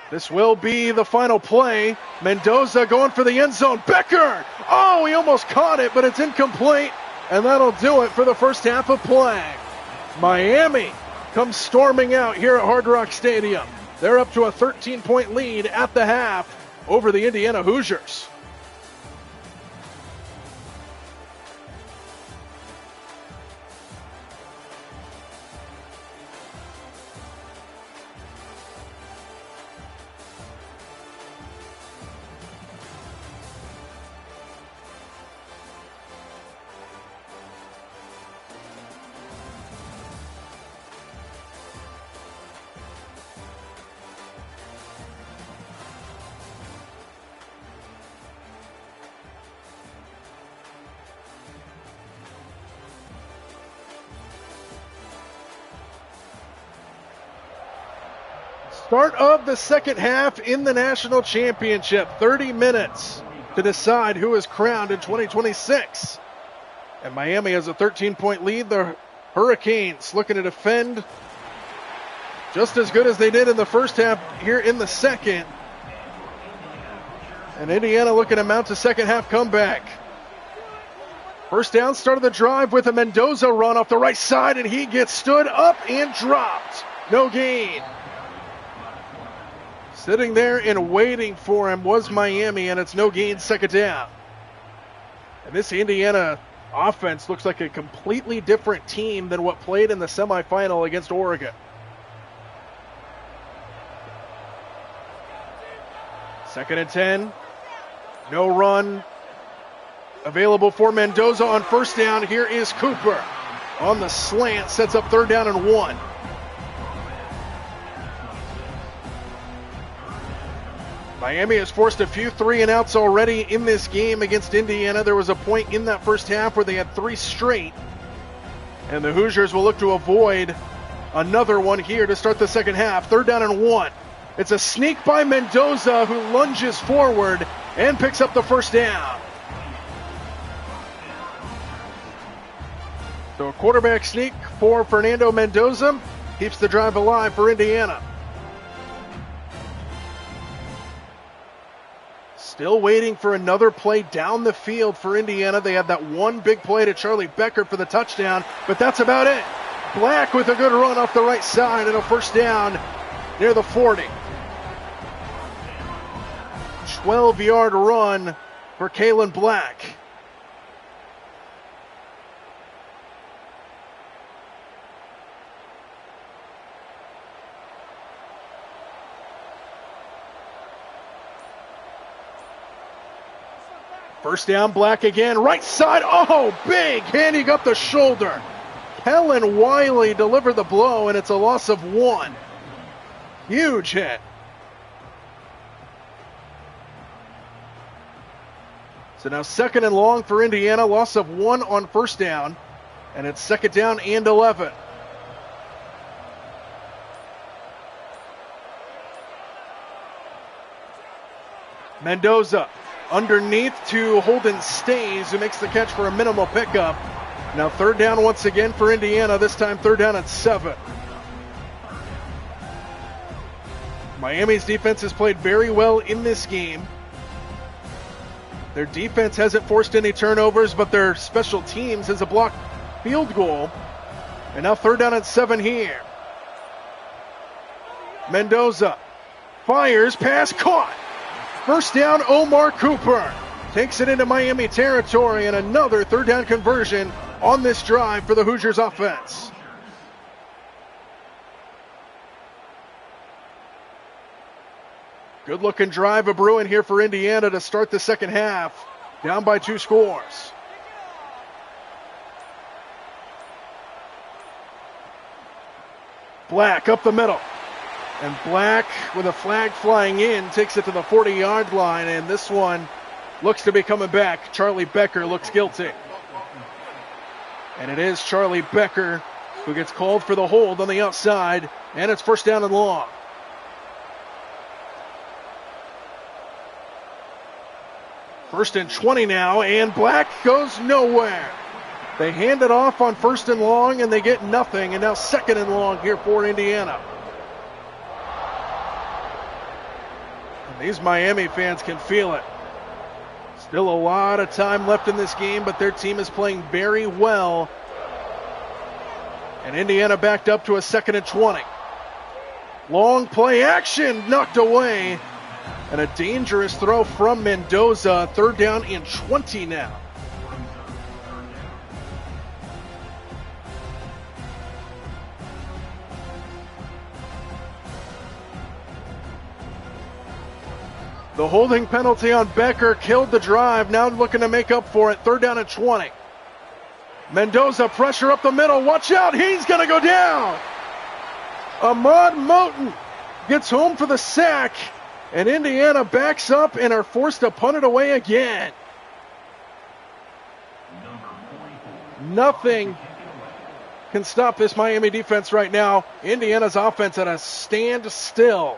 This will be the final play. Mendoza going for the end zone. Becker! Oh, he almost caught it, but it's incomplete. And that'll do it for the first half of play. Miami comes storming out here at Hard Rock Stadium. They're up to a 13-point lead at the half over the Indiana Hoosiers. Start of the second half in the national championship. 30 minutes to decide who is crowned in 2026. And Miami has a 13-point lead. The Hurricanes looking to defend just as good as they did in the first half here in the second. And Indiana looking to mount a second half comeback. First down, start of the drive with a Mendoza run off the right side, and he gets stood up and dropped. No gain. Sitting there and waiting for him was Miami, and it's no gain, second down. And this Indiana offense looks like a completely different team than what played in the semifinal against Oregon. Second and 10. No run available for Mendoza on first down. Here is Cooper on the slant, sets up third down and 1. Miami has forced a few 3-and-outs already in this game against Indiana. There was a point in that first half where they had 3 straight. And the Hoosiers will look to avoid another one here to start the second half. Third down and 1. It's a sneak by Mendoza, who lunges forward and picks up the first down. So a quarterback sneak for Fernando Mendoza keeps the drive alive for Indiana. Still waiting for another play down the field for Indiana. They had that one big play to Charlie Becker for the touchdown, but that's about it. Black with a good run off the right side and a first down near the 40. 12-yard run for Kalen Black. First down, Black again, right side. Oh, big handing up the shoulder. Kellen Wiley delivered the blow, and it's a loss of 1. Huge hit. So now second and long for Indiana, loss of 1 on first down, and it's second down and 11. Mendoza underneath to Holden Stays, who makes the catch for a minimal pickup. Now third down once again for Indiana, this time third down at 7. Miami's defense has played very well in this game. Their defense hasn't forced any turnovers, but their special teams has a blocked field goal. And now third down at 7 here. Mendoza fires, pass caught. First down, Omar Cooper takes it into Miami territory, and another third down conversion on this drive for the Hoosiers offense. Good looking drive of Bruin here for Indiana to start the second half, down by 2 scores. Black up the middle. And Black, with a flag flying in, takes it to the 40-yard line, and this one looks to be coming back. Charlie Becker looks guilty. And it is Charlie Becker who gets called for the hold on the outside, and it's first down and long. First and 20 now, and Black goes nowhere. They hand it off on first and long, and they get nothing, and now second and long here for Indiana. And these Miami fans can feel it. Still a lot of time left in this game, but their team is playing very well. And Indiana backed up to a second and 20. Long play action, knocked away. And a dangerous throw from Mendoza. Third down and 20 now. The holding penalty on Becker killed the drive. Now looking to make up for it. Third down and 20. Mendoza, pressure up the middle. Watch out. He's going to go down. Ahmad Moten gets home for the sack. And Indiana backs up and are forced to punt it away again. Nothing can stop this Miami defense right now. Indiana's offense at a standstill.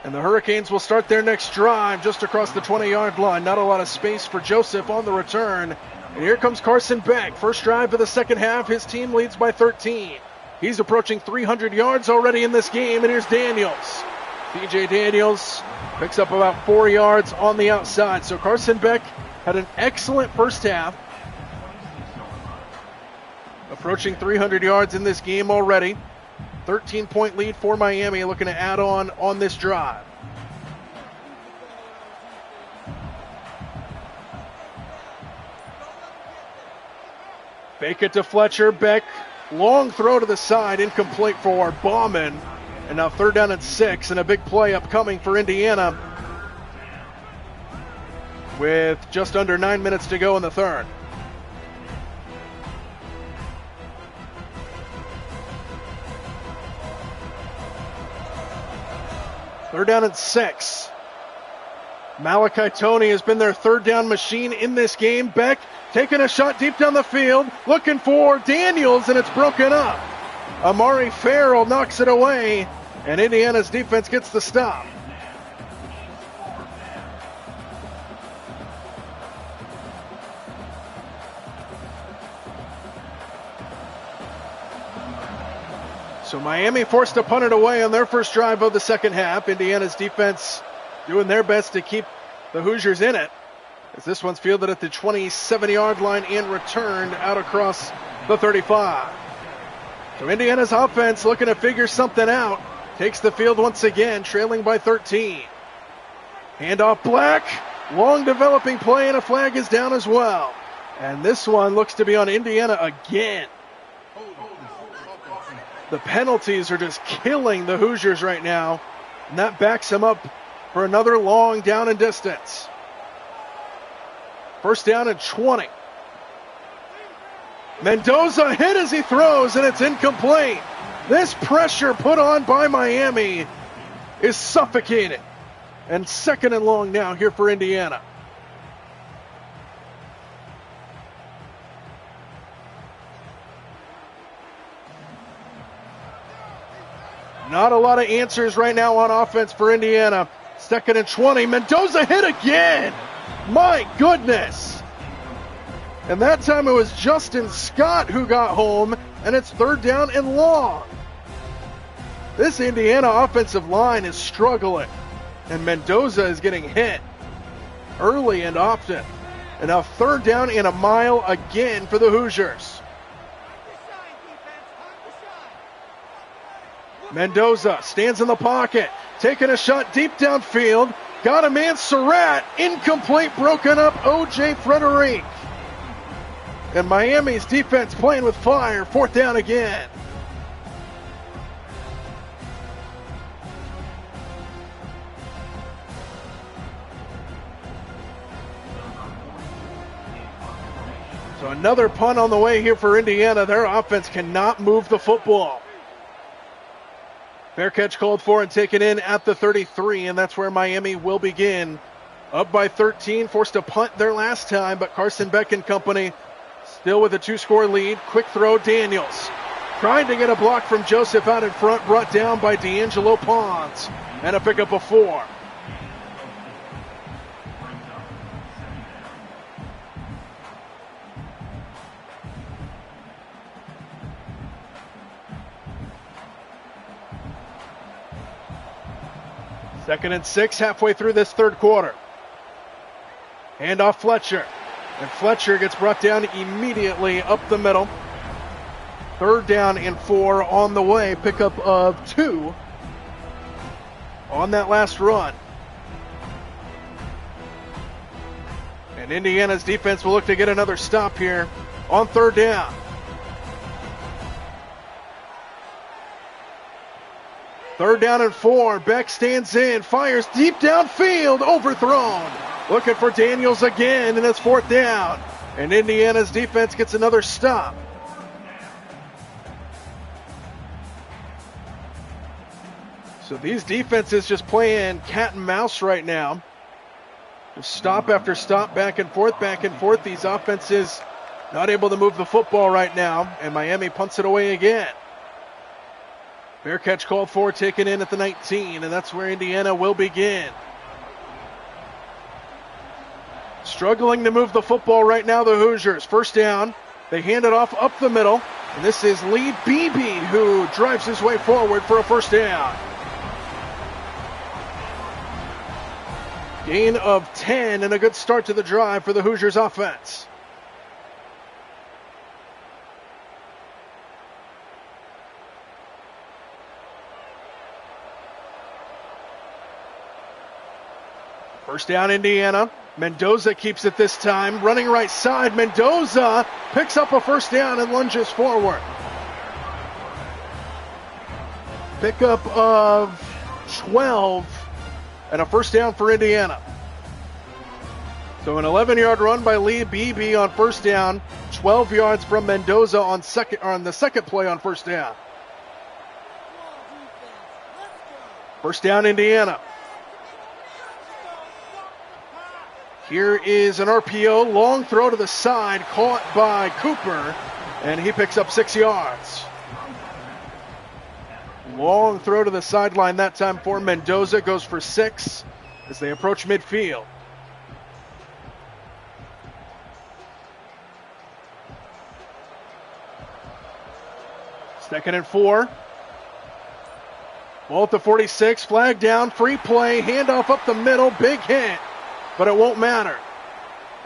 And the Hurricanes will start their next drive just across the 20-yard line. Not a lot of space for Joseph on the return. And here comes Carson Beck. First drive of the second half. His team leads by 13. He's approaching 300 yards already in this game. And here's Daniels. DJ Daniels picks up about 4 yards on the outside. So Carson Beck had an excellent first half. Approaching 300 yards in this game already. 13-point lead for Miami, looking to add on this drive. Fake it to Fletcher. Beck, long throw to the side, incomplete for Bauman. And now third down and 6, and a big play upcoming for Indiana with just under 9 minutes to go in the third. Third down and 6. Malachi Toney has been their third down machine in this game. Beck taking a shot deep down the field, looking for Daniels, and it's broken up. Amari Farrell knocks it away, and Indiana's defense gets the stop. So Miami forced to punt it away on their first drive of the second half. Indiana's defense doing their best to keep the Hoosiers in it, as this one's fielded at the 27-yard line and returned out across the 35. So Indiana's offense looking to figure something out. Takes the field once again, trailing by 13. Handoff Black. Long developing play, and a flag is down as well. And this one looks to be on Indiana again. The penalties are just killing the Hoosiers right now, and that backs them up for another long down and distance. First down and 20. Mendoza hit as he throws, and it's incomplete. This pressure put on by Miami is suffocating. And second and long now here for Indiana. Not a lot of answers right now on offense for Indiana. Second and 20. Mendoza hit again. My goodness. And that time it was Justin Scott who got home, and it's third down and long. This Indiana offensive line is struggling, and Mendoza is getting hit early and often. And now third down and a mile again for the Hoosiers. Mendoza stands in the pocket, taking a shot deep downfield. Got a man, Surratt, incomplete, broken up, O.J. Frederick. And Miami's defense playing with fire, fourth down again. So another punt on the way here for Indiana. Their offense cannot move the football. Fair catch called for and taken in at the 33, and that's where Miami will begin. Up by 13, forced to punt their last time, but Carson Beck and company still with a 2-score lead. Quick throw, Daniels. Trying to get a block from Joseph out in front, brought down by D'Angelo Pons. And a pickup of 4. Second and 6, halfway through this third quarter. Hand off Fletcher. And Fletcher gets brought down immediately up the middle. Third down and 4 on the way. Pickup of 2 on that last run. And Indiana's defense will look to get another stop here on third down. Third down and 4. Beck stands in, fires deep downfield, overthrown. Looking for Daniels again, and it's fourth down. And Indiana's defense gets another stop. So these defenses just playing cat and mouse right now. Just stop after stop, back and forth, back and forth. These offenses not able to move the football right now, and Miami punts it away again. Fair catch called for, taken in at the 19, and that's where Indiana will begin. Struggling to move the football right now, the Hoosiers. First down, they hand it off up the middle, and this is Lee Beebe who drives his way forward for a first down. Gain of 10 and a good start to the drive for the Hoosiers offense. First down, Indiana. Mendoza keeps it this time. Running right side. Mendoza picks up a first down and lunges forward. Pickup of 12 and a first down for Indiana. So an 11-yard run by Lee Beebe on first down. 12 yards from Mendoza on the second play on first down. First down, Indiana. Here is an RPO, long throw to the side, caught by Cooper, and he picks up 6 yards. Long throw to the sideline that time for Mendoza, goes for 6 as they approach midfield. Second and 4. Ball at the 46, flag down, free play, handoff up the middle, big hit. But it won't matter.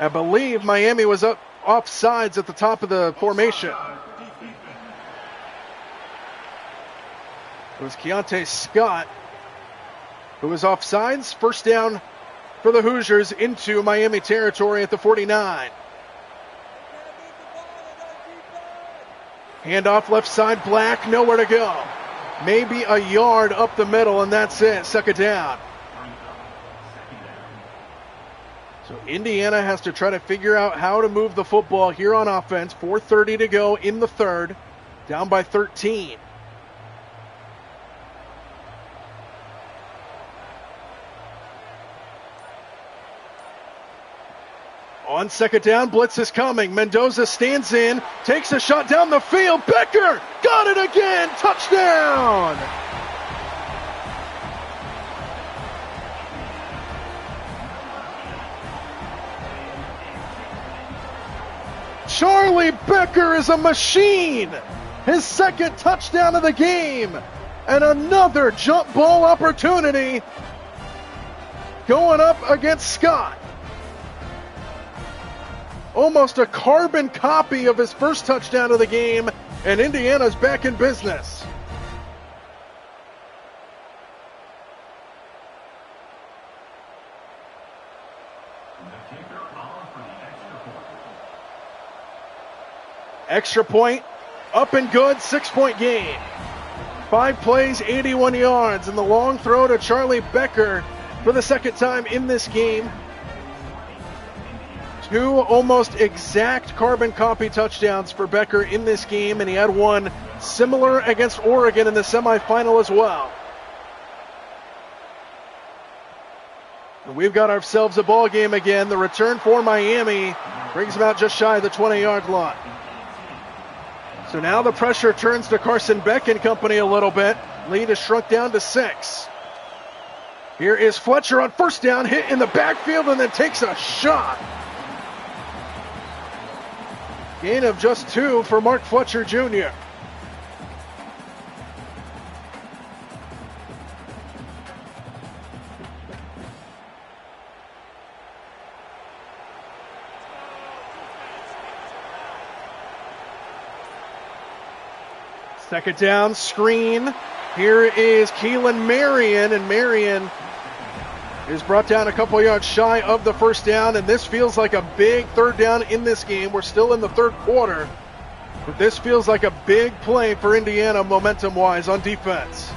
I believe Miami was up offsides at the top of the formation. It was Keontae Scott who was offsides. First down for the Hoosiers into Miami territory at the 49. Handoff left side, Black, nowhere to go. Maybe a yard up the middle, and that's it. Second down. So Indiana has to try to figure out how to move the football here on offense. 4:30 to go in the third. Down by 13. On second down, blitz is coming. Mendoza stands in, takes a shot down the field. Becker got it again. Touchdown! Charlie Becker is a machine. His second touchdown of the game. And another jump ball opportunity going up against Scott. Almost a carbon copy of his first touchdown of the game, and Indiana's back in business. Extra point, up and good, 6-point game. 5 plays, 81 yards, and the long throw to Charlie Becker for the second time in this game 2 almost exact carbon copy touchdowns for Becker in this game, and he had one similar against Oregon in the semifinal as well. And we've got ourselves a ball game again. The return for Miami brings them out just shy of the 20-yard line. So now the pressure turns to Carson Beck and company a little bit. Lead is shrunk down to 6. Here is Fletcher on first down, hit in the backfield, and then takes a shot. Gain of just 2 for Mark Fletcher Jr. Second down, screen. Here is Keelan Marion, and Marion is brought down a couple yards shy of the first down, and this feels like a big third down in this game. We're still in the third quarter, but this feels like a big play for Indiana momentum-wise on defense.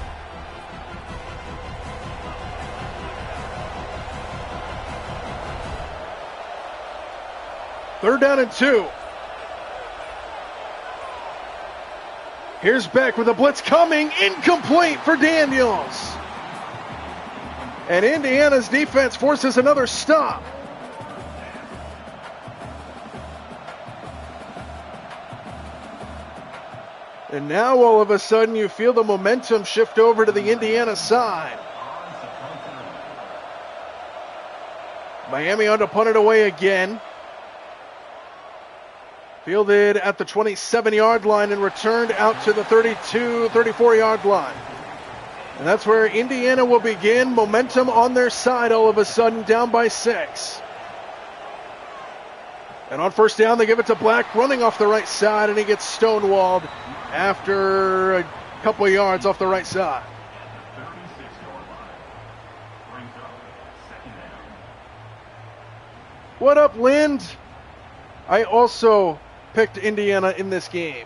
Third down and 2. Here's Beck with a blitz coming, incomplete for Daniels. And Indiana's defense forces another stop. And now all of a sudden you feel the momentum shift over to the Indiana side. Miami on to punt it away again. Fielded at the 27-yard line and returned out to the 32, 34-yard line. And that's where Indiana will begin. Momentum on their side all of a sudden, down by 6. And on first down, they give it to Black, running off the right side, and he gets stonewalled after a couple of yards off the right side. What up, Lind? I also picked Indiana in this game.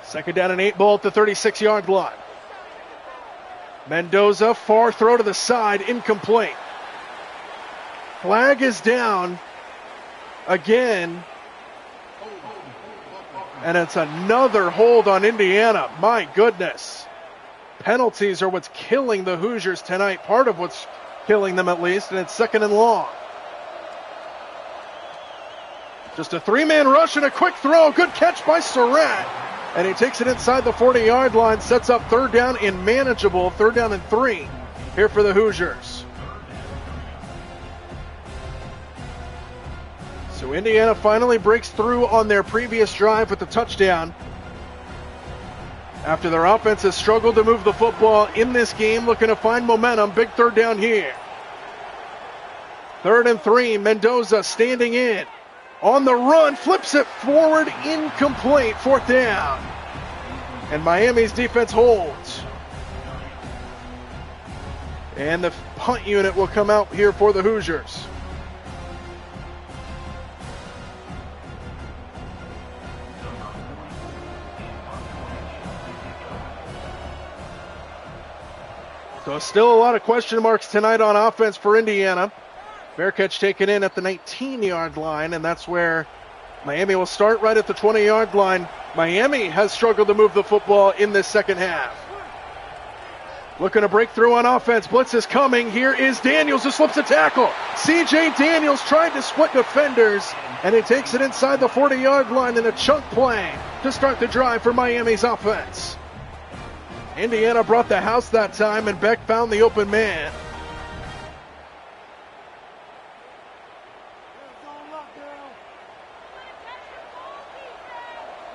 Second down and 8 ball at the 36-yard line. Mendoza, far throw to the side, incomplete. Flag is down again. And it's another hold on Indiana. My goodness. Penalties are what's killing the Hoosiers tonight. Part of what's killing them at least. And it's second and long. Just a 3-man rush and a quick throw. Good catch by Surratt. And he takes it inside the 40-yard line. Sets up third down and manageable. Third down and 3 here for the Hoosiers. So Indiana finally breaks through on their previous drive with the touchdown. After their offense has struggled to move the football in this game, looking to find momentum. Big third down here. Third and 3, Mendoza standing in. On the run, flips it forward, incomplete, fourth down. And Miami's defense holds. And the punt unit will come out here for the Hoosiers. So still a lot of question marks tonight on offense for Indiana. Fair catch taken in at the 19-yard line, and that's where Miami will start right at the 20-yard line. Miami has struggled to move the football in this second half. Looking to break through on offense. Blitz is coming. Here is Daniels who slips a tackle. C.J. Daniels tried to split defenders, and he takes it inside the 40-yard line in a chunk play to start the drive for Miami's offense. Indiana brought the house that time, and Beck found the open man.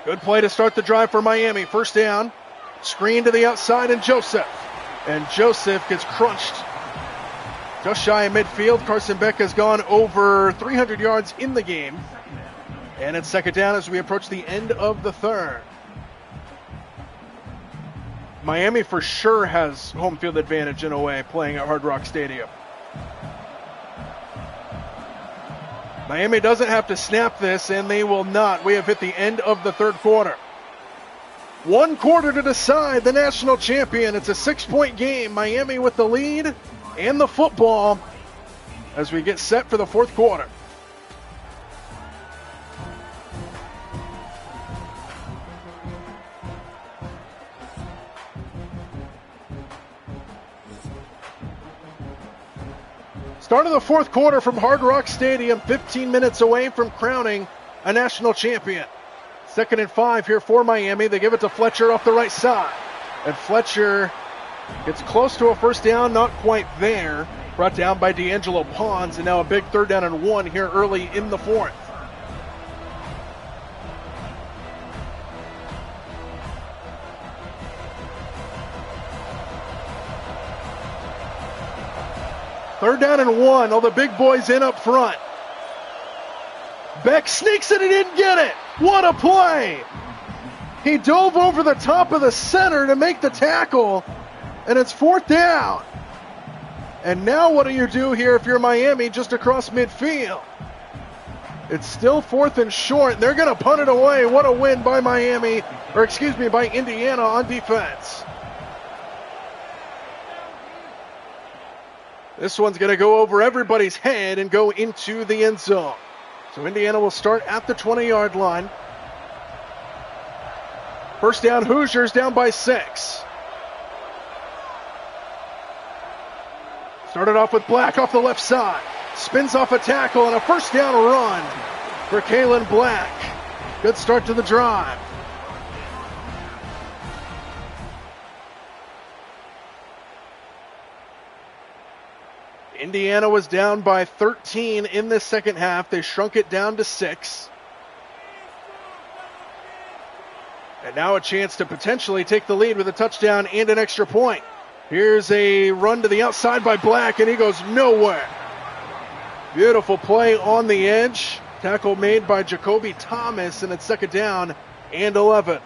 Good play to start the drive for Miami. First down, screen to the outside, and Joseph. And Joseph gets crunched just shy of midfield. Carson Beck has gone over 300 yards in the game. And it's second down as we approach the end of the third. Miami for sure has home field advantage in a way, playing at Hard Rock Stadium. Miami doesn't have to snap this, and they will not. We have hit the end of the third quarter. 1 quarter to decide the national champion. It's a 6-point game. Miami with the lead and the football as we get set for the fourth quarter. Start of the fourth quarter from Hard Rock Stadium, 15 minutes away from crowning a national champion. 2nd and 5 here for Miami. They give it to Fletcher off the right side. And Fletcher gets close to a first down, not quite there. Brought down by D'Angelo Pons, and now a big 3rd down and 1 here early in the fourth. Third down and 1. All the big boys in up front. Beck sneaks it. He didn't get it. What a play. He dove over the top of the center to make the tackle, and it's 4th down. And now what do you do here if you're Miami just across midfield? It's still 4th and short. They're going to punt it away. What a win by by Indiana on defense. This one's going to go over everybody's head and go into the end zone. So Indiana will start at the 20-yard line. First down, Hoosiers down by 6. Started off with Black off the left side. Spins off a tackle and a first down run for Kalen Black. Good start to the drive. Indiana was down by 13 in the second half. They shrunk it down to 6. And now a chance to potentially take the lead with a touchdown and an extra point. Here's a run to the outside by Black, and he goes nowhere. Beautiful play on the edge. Tackle made by Jacoby Thomas, and it's 2nd down and 11.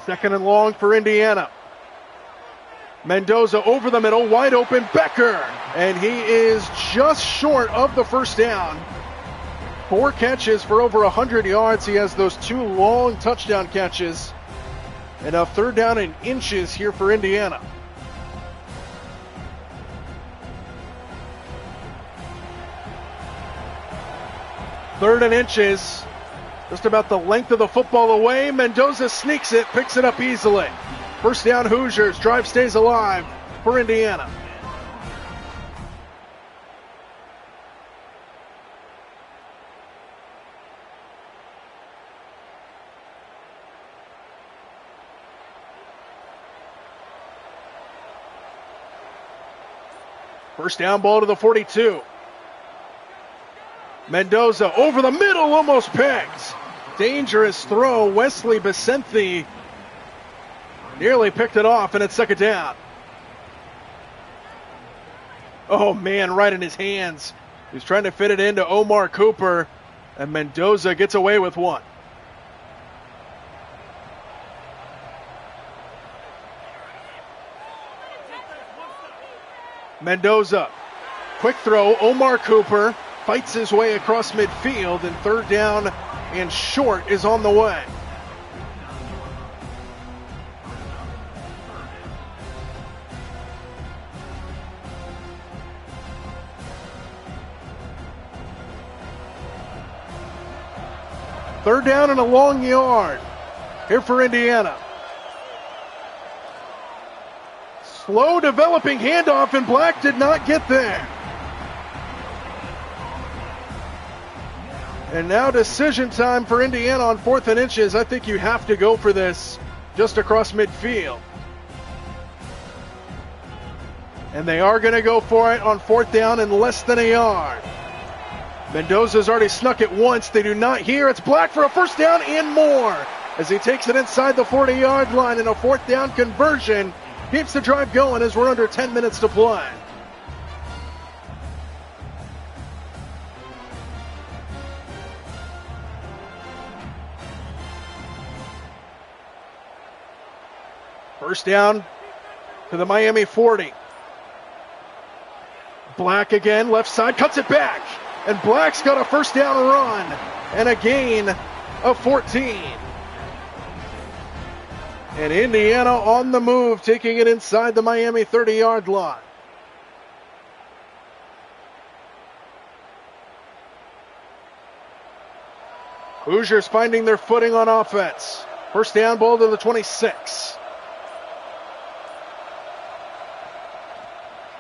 Second and long for Indiana. Mendoza over the middle, wide open, Becker. And he is just short of the first down. 4 catches for over 100 yards. He has those 2 long touchdown catches. And a 3rd down in inches here for Indiana. Third and inches. Just about the length of the football away. Mendoza sneaks it, picks it up easily. First down, Hoosiers. Drive stays alive for Indiana. First down ball to the 42. Mendoza over the middle, almost picked. Dangerous throw. Wesley Becenthi nearly picked it off, and it's 2nd down. Oh, man, right in his hands. He's trying to fit it into Omar Cooper, and Mendoza gets away with one. Mendoza, quick throw, Omar Cooper fights his way across midfield, and 3rd down and short is on the way. Third down and a long yard here for Indiana. Slow developing handoff, and Black did not get there. And now decision time for Indiana on 4th and inches. I think you have to go for this just across midfield. And they are going to go for it on 4th down and less than a yard. Mendoza's already snuck it once. They do not here. It's Black for a first down and more as he takes it inside the 40-yard line, and a 4th down conversion keeps the drive going as we're under 10 minutes to play. First down to the Miami 40. Black again, left side, cuts it back. And Black's got a first down run and a gain of 14. And Indiana on the move, taking it inside the Miami 30-yard line. Hoosiers finding their footing on offense. First down, ball to the 26.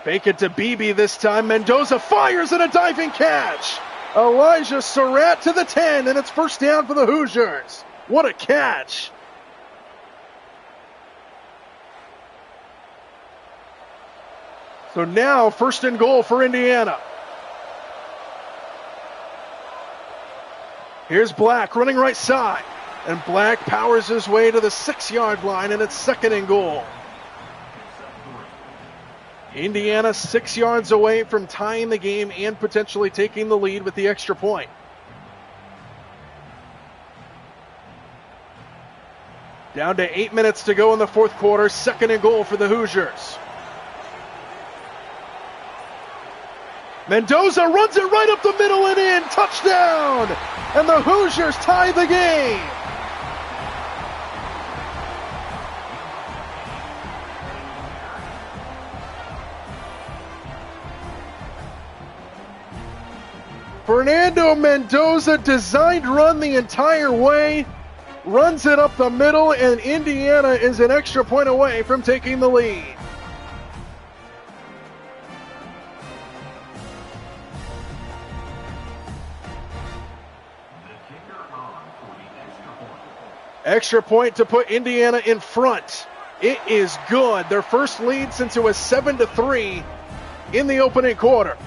Fake it to Beebe this time. Mendoza fires and a diving catch. Elijah Surratt to the 10, and it's first down for the Hoosiers. What a catch. So now first and goal for Indiana. Here's Black running right side. And Black powers his way to the 6-yard line, and it's second and goal. Indiana 6 yards away from tying the game and potentially taking the lead with the extra point. Down to 8 minutes to go in the fourth quarter. Second and goal for the Hoosiers. Mendoza runs it right up the middle and in. Touchdown! And the Hoosiers tie the game. Fernando Mendoza, designed run the entire way, runs it up the middle, and Indiana is an extra point away from taking the lead. Extra point to put Indiana in front. It is good. Their first lead since it was 7-3 in the opening quarter.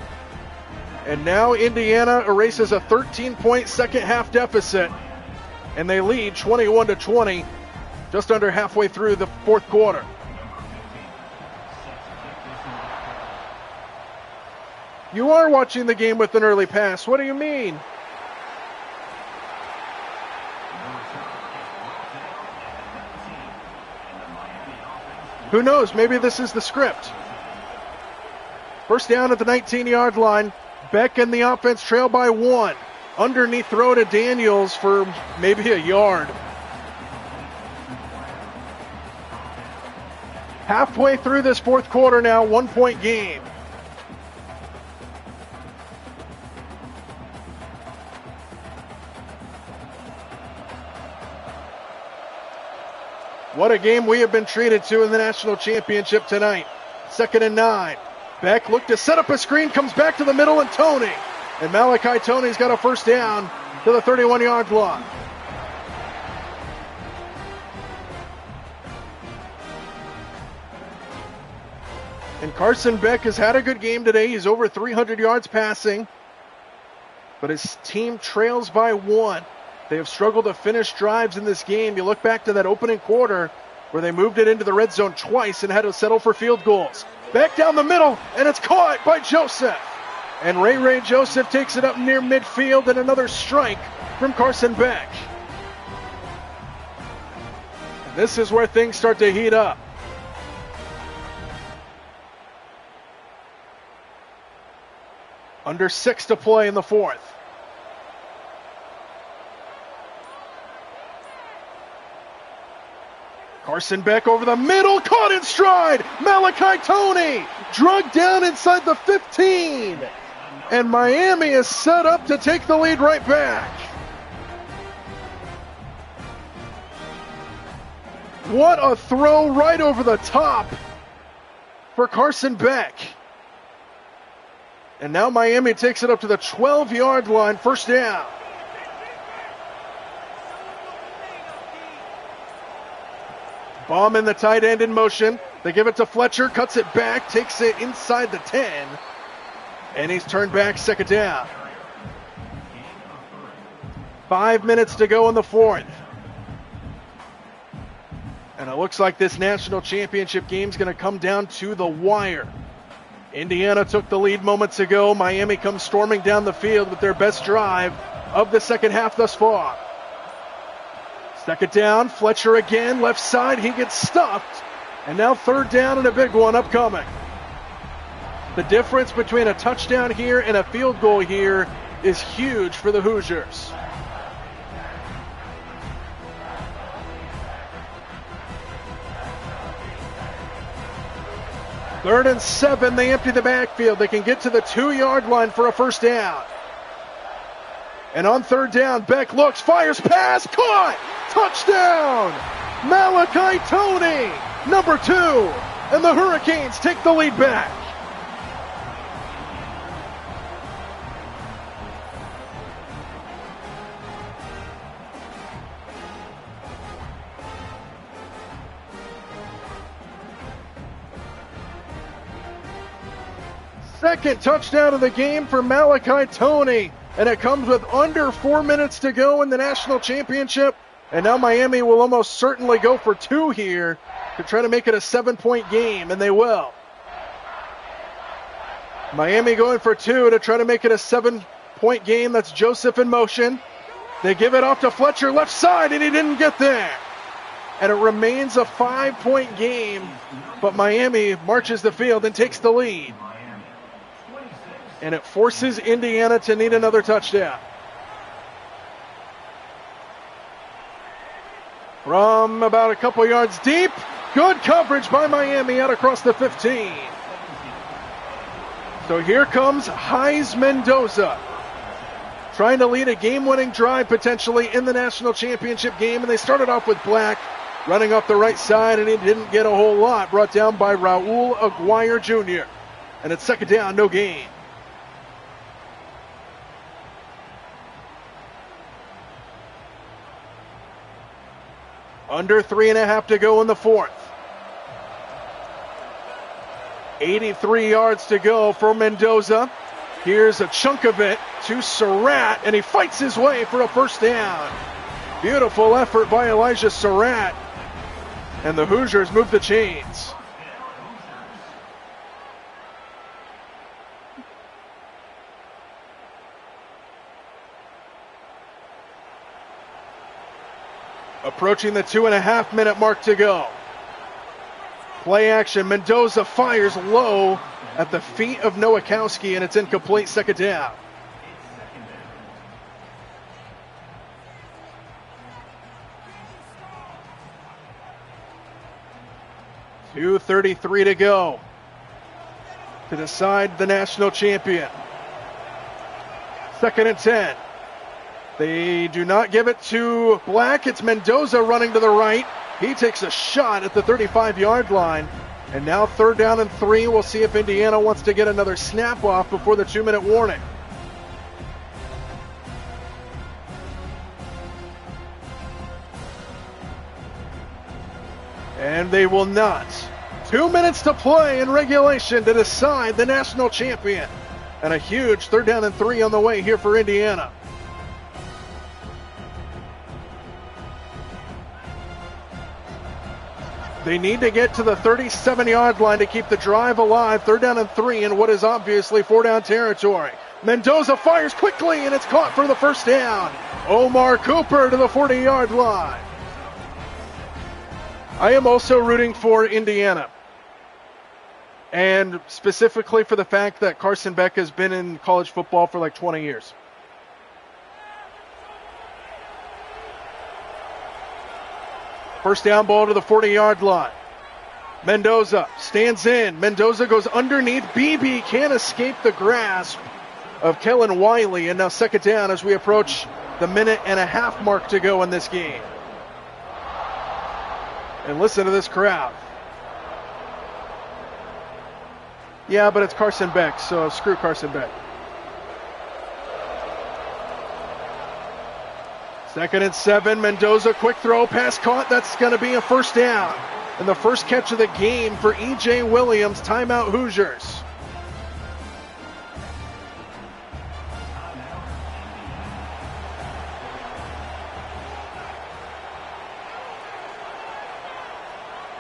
And now Indiana erases a 13-point second half deficit, and they lead 21-20 just under halfway through the fourth quarter. You are watching the game with an early pass. What do you mean? Who knows? Maybe this is the script. First down at the 19-yard line. Beck and the offense trail by 1. Underneath throw to Daniels for maybe a yard. Halfway through this fourth quarter now, 1-point game. What a game we have been treated to in the national championship tonight. 2nd and 9. Beck looked to set up a screen, comes back to the middle, and Tony. And Malachi Tony's got a first down to the 31-yard line. And Carson Beck has had a good game today. He's over 300 yards passing. But his team trails by 1. They have struggled to finish drives in this game. You look back to that opening quarter where they moved it into the red zone twice and had to settle for field goals. Back down the middle, and it's caught by Joseph. And Ray Joseph takes it up near midfield, and another strike from Carson Beck. And this is where things start to heat up. Under 6 to play in the fourth. Carson Beck over the middle, caught in stride. Malachi Tony drugged down inside the 15. And Miami is set up to take the lead right back. What a throw right over the top for Carson Beck. And now Miami takes it up to the 12-yard line, first down. Baum and the tight end in motion. They give it to Fletcher, cuts it back, takes it inside the 10. And he's turned back, second down. 5 minutes to go in the fourth. And it looks like this national championship game is going to come down to the wire. Indiana took the lead moments ago. Miami comes storming down the field with their best drive of the second half thus far. Second down, Fletcher again, left side, he gets stuffed. And now third down and a big one upcoming. The difference between a touchdown here and a field goal here is huge for the Hoosiers. Third and 7, they empty the backfield. They can get to the 2-yard line for a first down. And on third down, Beck looks, fires, pass, caught! Touchdown! Malachi Tony, number 2. And the Hurricanes take the lead back. Second touchdown of the game for Malachi Tony. And it comes with under 4 minutes to go in the national championship. And now Miami will almost certainly go for 2 here to try to make it a 7-point game, and they will. Miami going for 2 to try to make it a 7-point game. That's Joseph in motion. They give it off to Fletcher, left side, and he didn't get there. And it remains a 5-point game, but Miami marches the field and takes the lead. And it forces Indiana to need another touchdown. From about a couple yards deep, good coverage by Miami out across the 15. So here comes Heiz Mendoza, trying to lead a game-winning drive potentially in the national championship game. And they started off with Black running off the right side, and he didn't get a whole lot. Brought down by Raul Aguirre Jr. And it's second down, no gain. Under 3.5 to go in the fourth. 83 yards to go for Mendoza. Here's a chunk of it to Surratt, and he fights his way for a first down. Beautiful effort by Elijah Surratt. And the Hoosiers move the chains. Approaching the 2.5-minute mark to go. Play action. Mendoza fires low at the feet of Nowakowski, and it's incomplete. Second down. .233 to go to decide the national champion. Second and 10. They do not give it to Black. It's Mendoza running to the right. He takes a shot at the 35-yard line. And now third down and 3. We'll see if Indiana wants to get another snap off before the 2-minute warning. And they will not. 2 minutes to play in regulation to decide the national champion. And a huge third down and 3 on the way here for Indiana. They need to get to the 37-yard line to keep the drive alive. Third down and 3 in what is obviously 4-down territory. Mendoza fires quickly, and it's caught for the first down. Omar Cooper to the 40-yard line. I am also rooting for Indiana. And specifically for the fact that Carson Beck has been in college football for like 20 years. First down ball to the 40-yard line. Mendoza stands in. Mendoza goes underneath. BB can't escape the grasp of Kellen Wiley. And now second down as we approach the 1.5-minute mark to go in this game. And listen to this crowd. Yeah, but it's Carson Beck, so screw Carson Beck. Second and 7, Mendoza, quick throw, pass caught. That's going to be a first down. And the first catch of the game for E.J. Williams, timeout Hoosiers.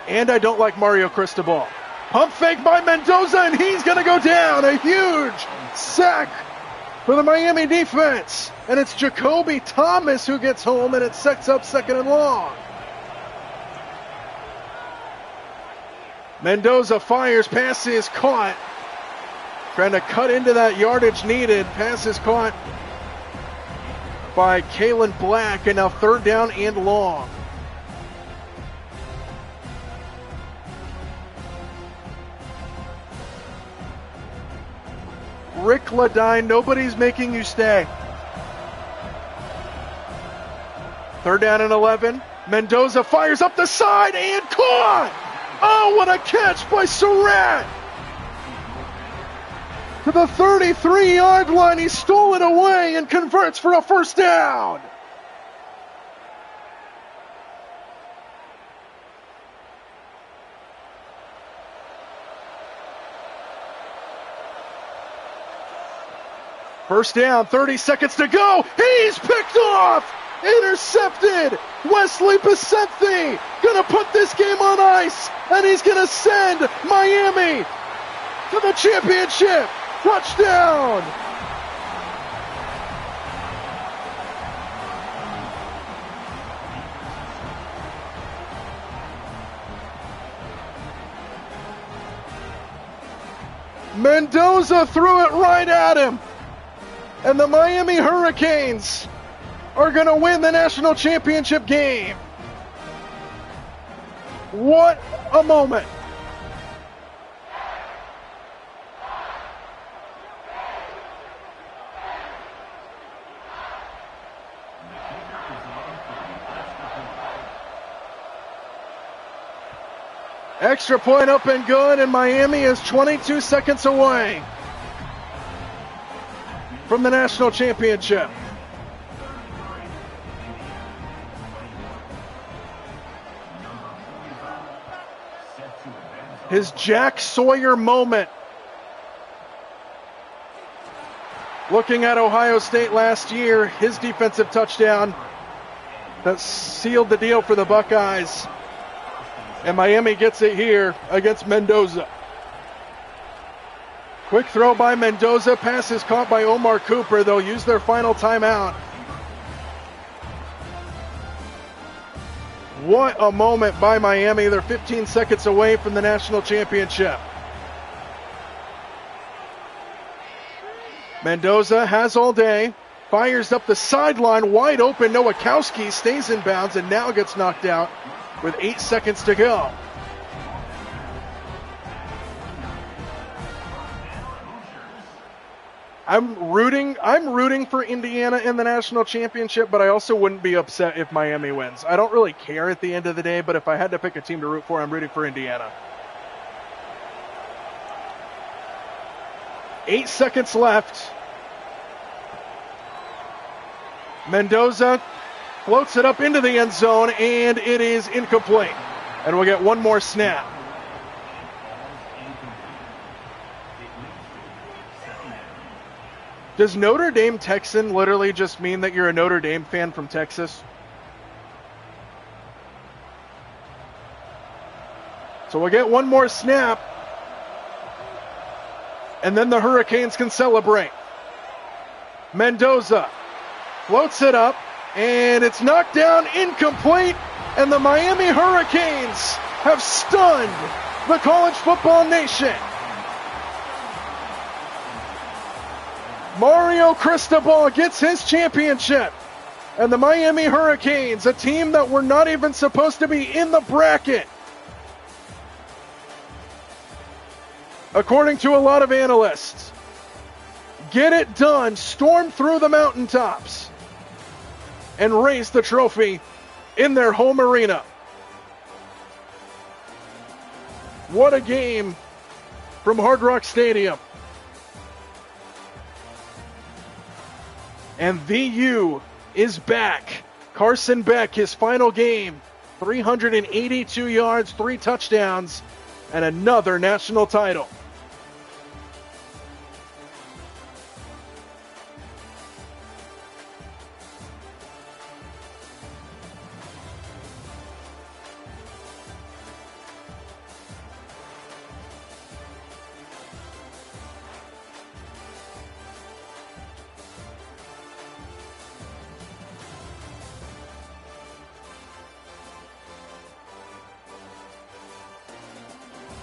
And I don't like Mario Cristobal. Pump fake by Mendoza, and he's going to go down. A huge sack for the Miami defense. And it's Jacoby Thomas who gets home, and it sets up second and long. Mendoza fires, pass is caught. Trying to cut into that yardage needed. Pass is caught by Kalen Black, and now third down and long. Rick Ladine, nobody's making you stay. Third down and 11. Mendoza fires up the side and caught! Oh, what a catch by Surratt! To the 33-yard line, he stole it away and converts for a first down. First down, 30 seconds to go. He's picked off! Intercepted! Wesley Besenthi gonna put this game on ice, and he's gonna send Miami to the championship. Touchdown! Mendoza threw it right at him. And the Miami Hurricanes are going to win the national championship game. What a moment. Extra point up and good, and Miami is 22 seconds away from the national championship. His Jack Sawyer moment. Looking at Ohio State last year, his defensive touchdown that sealed the deal for the Buckeyes. And Miami gets it here against Mendoza. Quick throw by Mendoza. Pass is caught by Omar Cooper. They'll use their final timeout. What a moment by Miami. They're 15 seconds away from the national championship. Mendoza has all day. Fires up the sideline. Wide open. Nowakowski stays in bounds and now gets knocked out with 8 seconds to go. I'm rooting for Indiana in the national championship, but I also wouldn't be upset if Miami wins. I don't really care at the end of the day, but if I had to pick a team to root for, I'm rooting for Indiana. 8 seconds left. Mendoza floats it up into the end zone, and it is incomplete. And we'll get one more snap. Does Notre Dame Texan literally just mean that you're a Notre Dame fan from Texas? So we'll get one more snap, and then the Hurricanes can celebrate. Mendoza floats it up, and it's knocked down, incomplete, and the Miami Hurricanes have stunned the college football nation. Mario Cristobal gets his championship, and the Miami Hurricanes, a team that were not even supposed to be in the bracket, according to a lot of analysts, get it done, storm through the mountaintops, and raise the trophy in their home arena. What a game from Hard Rock Stadium. And VU is back. Carson Beck, his final game, 382 yards, 3 touchdowns, and another national title.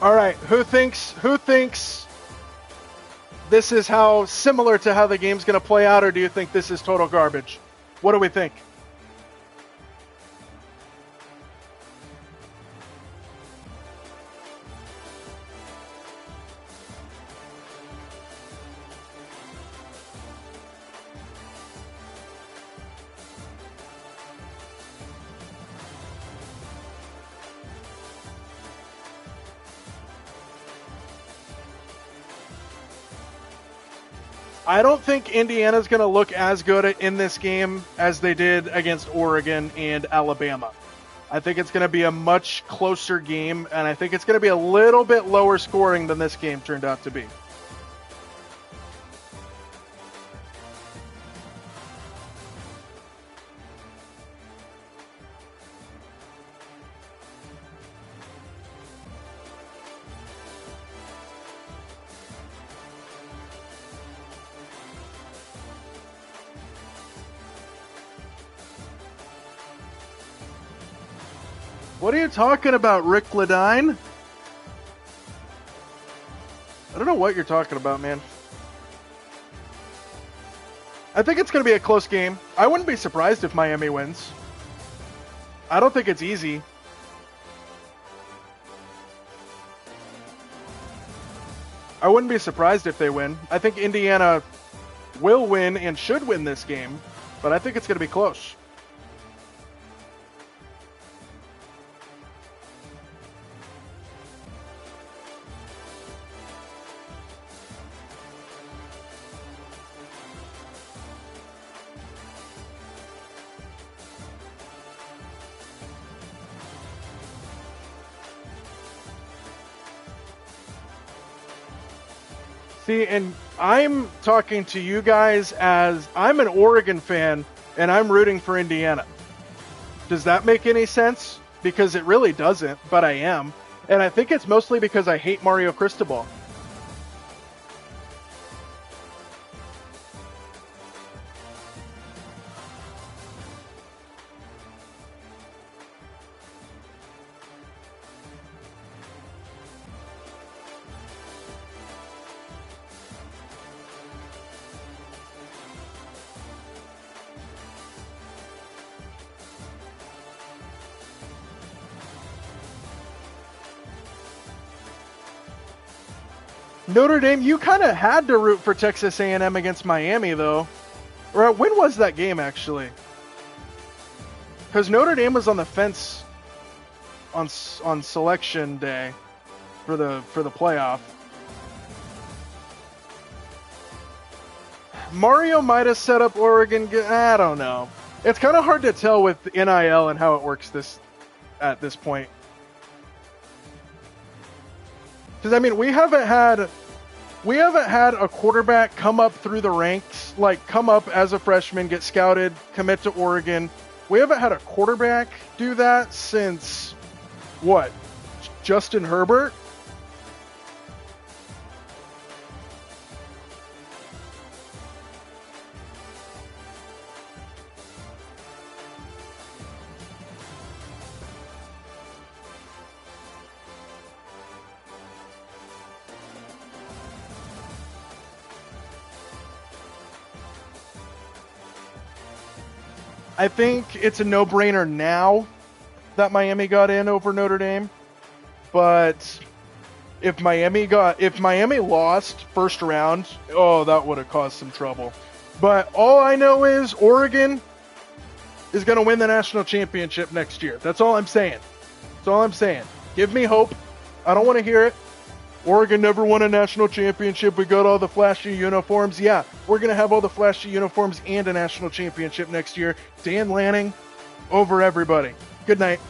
All right, who thinks this is how similar to how the game's going to play out, or do you think this is total garbage? What do we think? I don't think Indiana's going to look as good in this game as they did against Oregon and Alabama. I think it's going to be a much closer game, and I think it's going to be a little bit lower scoring than this game turned out to be. What are you talking about, Rick Ledine? I don't know what you're talking about, man. I think it's going to be a close game. I wouldn't be surprised if Miami wins. I don't think it's easy. I wouldn't be surprised if they win. I think Indiana will win and should win this game, but I think it's going to be close. See, and I'm talking to you guys as I'm an Oregon fan and I'm rooting for Indiana. Does that make any sense? Because it really doesn't, but I am. And I think it's mostly because I hate Mario Cristobal. Notre Dame, you kind of had to root for Texas A&M against Miami, though. Or when was that game, actually? Because Notre Dame was on the fence on selection day for the playoff. Mario might have set up Oregon. I don't know. It's kind of hard to tell with NIL and how it works at this point. Because I mean, we haven't had a quarterback come up through the ranks, like come up as a freshman, get scouted, commit to Oregon. We haven't had a quarterback do that since what? Justin Herbert? I think it's a no-brainer now that Miami got in over Notre Dame, but if Miami lost first round, oh, that would have caused some trouble. But all I know is Oregon is going to win the national championship next year. That's all I'm saying. That's all I'm saying. Give me hope. I don't want to hear it. Oregon never won a national championship. We got all the flashy uniforms. Yeah, we're going to have all the flashy uniforms and a national championship next year. Dan Lanning over everybody. Good night.